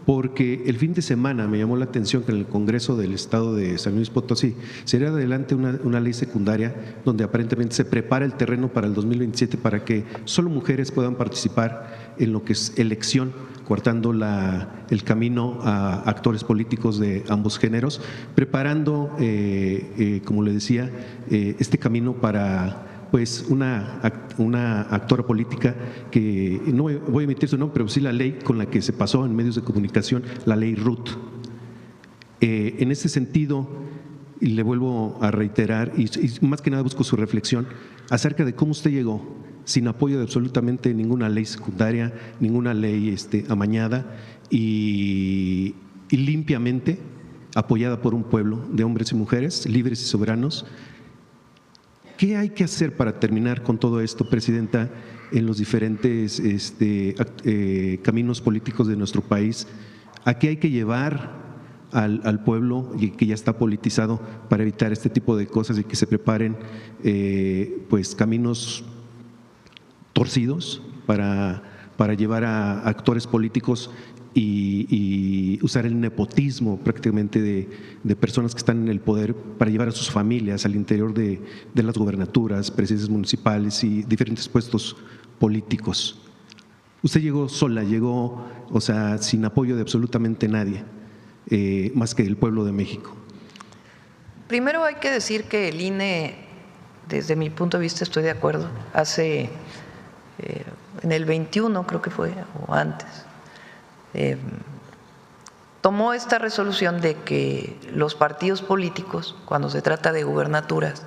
porque el fin de semana me llamó la atención que en el Congreso del Estado de San Luis Potosí se lleva adelante una ley secundaria donde aparentemente se prepara el terreno para el 2027 para que solo mujeres puedan participar en lo que es elección, cortando el camino a actores políticos de ambos géneros, preparando, como le decía, este camino para pues una actora política que no voy a emitir su nombre, pero sí la ley con la que se pasó en medios de comunicación, la ley Ruth. En ese sentido, y le vuelvo a reiterar, y más que nada busco su reflexión acerca de cómo usted llegó sin apoyo de absolutamente ninguna ley secundaria, ninguna ley amañada y limpiamente apoyada por un pueblo de hombres y mujeres libres y soberanos. ¿Qué hay que hacer para terminar con todo esto, Presidenta, en los diferentes caminos políticos de nuestro país? ¿A qué hay que llevar al pueblo y que ya está politizado para evitar este tipo de cosas y que se preparen pues caminos torcidos para llevar a actores políticos y usar el nepotismo prácticamente de personas que están en el poder para llevar a sus familias al interior de las gobernaturas, presidencias municipales y diferentes puestos políticos? Usted llegó sola, llegó, o sea, sin apoyo de absolutamente nadie, más que el pueblo de México. Primero hay que decir que el INE, desde mi punto de vista estoy de acuerdo, hace en el 21 creo que fue, o antes, tomó esta resolución de que los partidos políticos, cuando se trata de gubernaturas,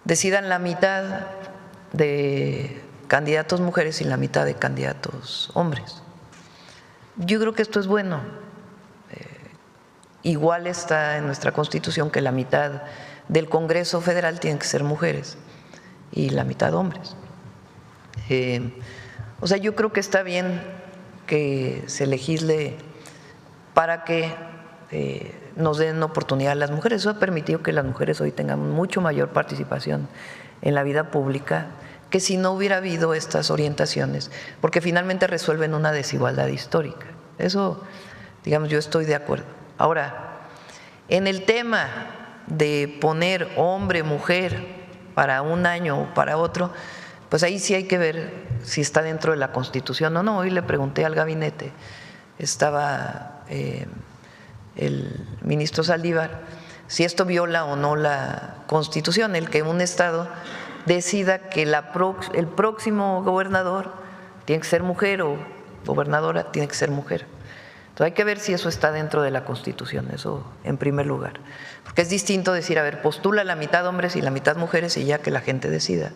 decidan la mitad de candidatos mujeres y la mitad de candidatos hombres. Yo creo que esto es bueno. Igual está en nuestra Constitución que la mitad del Congreso Federal tienen que ser mujeres y la mitad hombres. O sea, yo creo que está bien que se legisle para que nos den oportunidad a las mujeres. Eso ha permitido que las mujeres hoy tengan mucho mayor participación en la vida pública que si no hubiera habido estas orientaciones, porque finalmente resuelven una desigualdad histórica. Eso, digamos, yo estoy de acuerdo. Ahora, en el tema de poner hombre, mujer para un año o para otro, pues ahí sí hay que ver si está dentro de la Constitución o no. Hoy le pregunté al gabinete, estaba el ministro Saldívar, si esto viola o no la Constitución, el que un Estado decida que el próximo gobernador tiene que ser mujer o gobernadora tiene que ser mujer. Entonces hay que ver si eso está dentro de la Constitución, eso en primer lugar. Porque es distinto decir, a ver, postula la mitad hombres y la mitad mujeres y ya que la gente decida,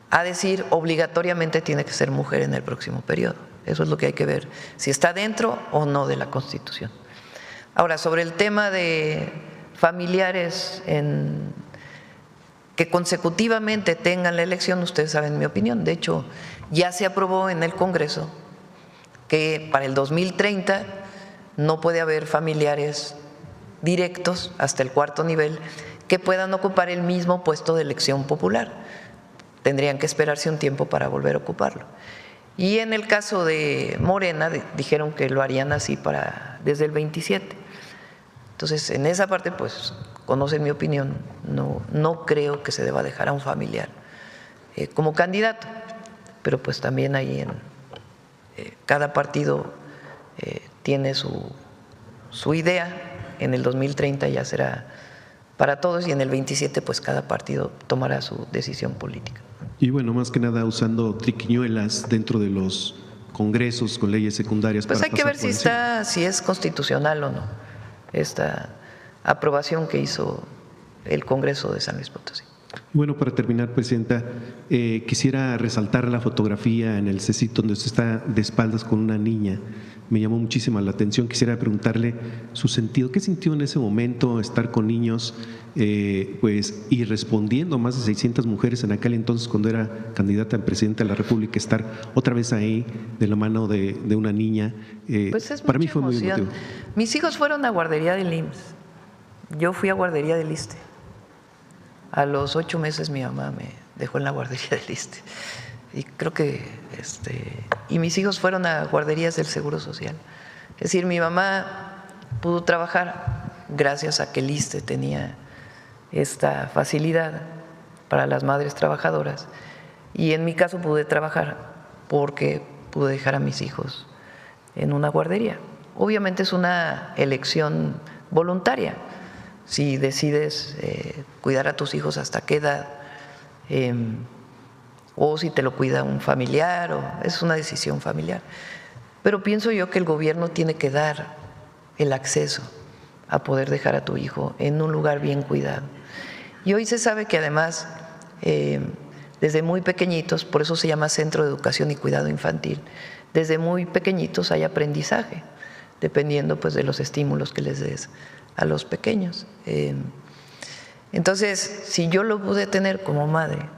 a decir obligatoriamente tiene que ser mujer en el próximo periodo. Eso es lo que hay que ver, si está dentro o no de la Constitución. Ahora, sobre el tema de familiares que consecutivamente tengan la elección, ustedes saben mi opinión. De hecho, ya se aprobó en el Congreso que para el 2030 no puede haber familiares directos hasta el cuarto nivel que puedan ocupar el mismo puesto de elección popular. Tendrían que esperarse un tiempo para volver a ocuparlo. Y en el caso de Morena dijeron que lo harían así desde el 27. Entonces, en esa parte, pues, conocen mi opinión, no creo que se deba dejar a un familiar como candidato, pero pues también ahí cada partido tiene su idea. En el 2030 ya será para todos y en el 27 pues cada partido tomará su decisión política. Y bueno, más que nada usando triquiñuelas dentro de los congresos con leyes secundarias. Pues para hay que ver si es constitucional o no esta aprobación que hizo el Congreso de San Luis Potosí. Bueno, para terminar, Presidenta, quisiera resaltar la fotografía en el CECIT donde usted está de espaldas con una niña. Me llamó muchísimo la atención. Quisiera preguntarle su sentido. ¿Qué sintió en ese momento estar con niños y respondiendo más de 600 mujeres en aquel entonces cuando era candidata a Presidenta de la República, estar otra vez ahí de la mano de una niña? Pues para mí fue muy emotivo. Mis hijos fueron a guardería del IMSS. Yo fui a guardería del ISSSTE. A los 8 meses mi mamá me dejó en la guardería del ISSSTE. Y creo que y mis hijos fueron a guarderías del Seguro Social. Es decir, mi mamá pudo trabajar gracias a que el ISSSTE tenía esta facilidad para las madres trabajadoras. Y en mi caso pude trabajar porque pude dejar a mis hijos en una guardería. Obviamente es una elección voluntaria. Si decides cuidar a tus hijos hasta qué edad, o si te lo cuida un familiar, es una decisión familiar. Pero pienso yo que el gobierno tiene que dar el acceso a poder dejar a tu hijo en un lugar bien cuidado. Y hoy se sabe que además, desde muy pequeñitos, por eso se llama Centro de Educación y Cuidado Infantil, desde muy pequeñitos hay aprendizaje, dependiendo pues de los estímulos que les des a los pequeños. Entonces, si yo lo pude tener como madre,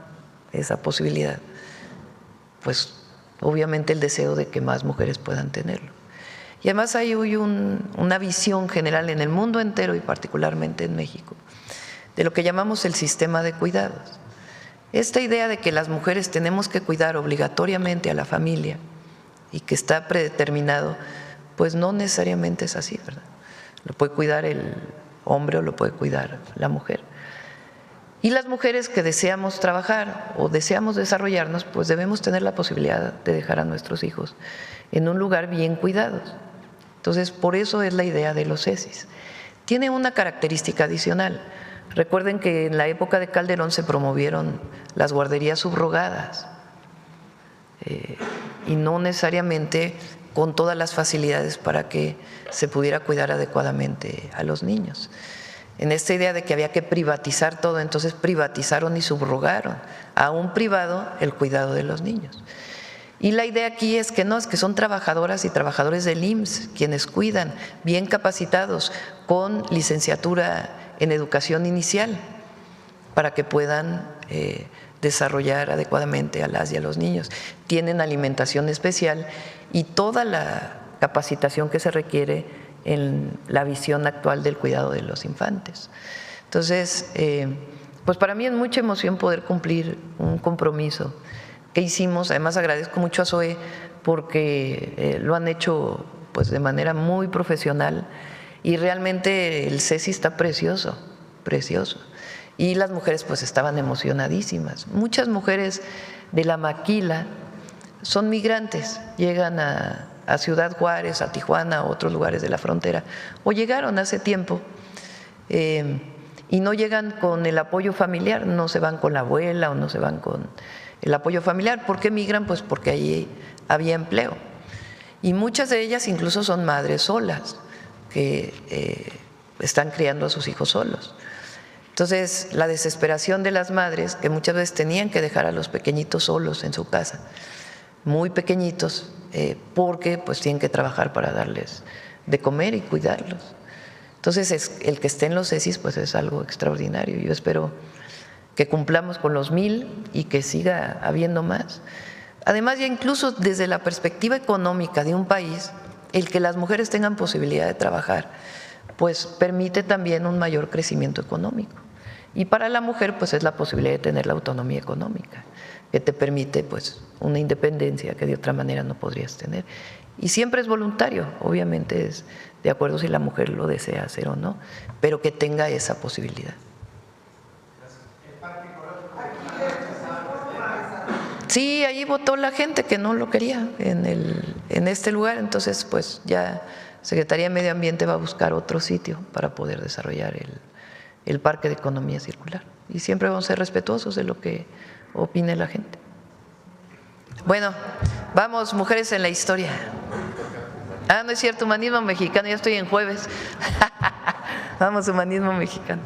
esa posibilidad, pues obviamente el deseo de que más mujeres puedan tenerlo. Y además hay hoy una visión general en el mundo entero y particularmente en México de lo que llamamos el sistema de cuidados. Esta idea de que las mujeres tenemos que cuidar obligatoriamente a la familia y que está predeterminado, pues no necesariamente es así, ¿verdad? Lo puede cuidar el hombre o lo puede cuidar la mujer. Y las mujeres que deseamos trabajar o deseamos desarrollarnos, pues debemos tener la posibilidad de dejar a nuestros hijos en un lugar bien cuidados. Entonces, por eso es la idea de los CECIS. Tiene una característica adicional. Recuerden que en la época de Calderón se promovieron las guarderías subrogadas y no necesariamente con todas las facilidades para que se pudiera cuidar adecuadamente a los niños. en esta idea de que había que privatizar todo, entonces privatizaron y subrogaron a un privado el cuidado de los niños. Y la idea aquí es que no, es que son trabajadoras y trabajadores del IMSS quienes cuidan, bien capacitados, con licenciatura en educación inicial, para que puedan desarrollar adecuadamente a las y a los niños. Tienen alimentación especial y toda la capacitación que se requiere en la visión actual del cuidado de los infantes. Entonces, pues para mí es mucha emoción poder cumplir un compromiso que hicimos. Además, agradezco mucho a Zoe porque lo han hecho pues de manera muy profesional y realmente el CECI está precioso, precioso. Y las mujeres pues estaban emocionadísimas. Muchas mujeres de la maquila son migrantes, llegan a Ciudad Juárez, a Tijuana, a otros lugares de la frontera, o llegaron hace tiempo y no llegan con el apoyo familiar, no se van con la abuela o no se van con el apoyo familiar. ¿Por qué migran? Pues porque allí había empleo. Y muchas de ellas incluso son madres solas, que están criando a sus hijos solos. Entonces, la desesperación de las madres, que muchas veces tenían que dejar a los pequeñitos solos en su casa, muy pequeñitos, porque pues tienen que trabajar para darles de comer y cuidarlos. Entonces, el que esté en los CECIs pues es algo extraordinario. Yo espero que cumplamos con los 1000 y que siga habiendo más. Además, ya incluso desde la perspectiva económica de un país, el que las mujeres tengan posibilidad de trabajar, pues permite también un mayor crecimiento económico. Y para la mujer, pues es la posibilidad de tener la autonomía económica, que te permite pues una independencia que de otra manera no podrías tener. Y siempre es voluntario, obviamente es de acuerdo si la mujer lo desea hacer o no, pero que tenga esa posibilidad. Sí, ahí votó la gente que no lo quería en este lugar, entonces pues ya Secretaría de Medio Ambiente va a buscar otro sitio para poder desarrollar el Parque de Economía Circular. Y siempre vamos a ser respetuosos de lo que opine la gente. Bueno, vamos, mujeres en la historia. Ah, no es cierto, humanismo mexicano, ya estoy en jueves. Vamos, humanismo mexicano.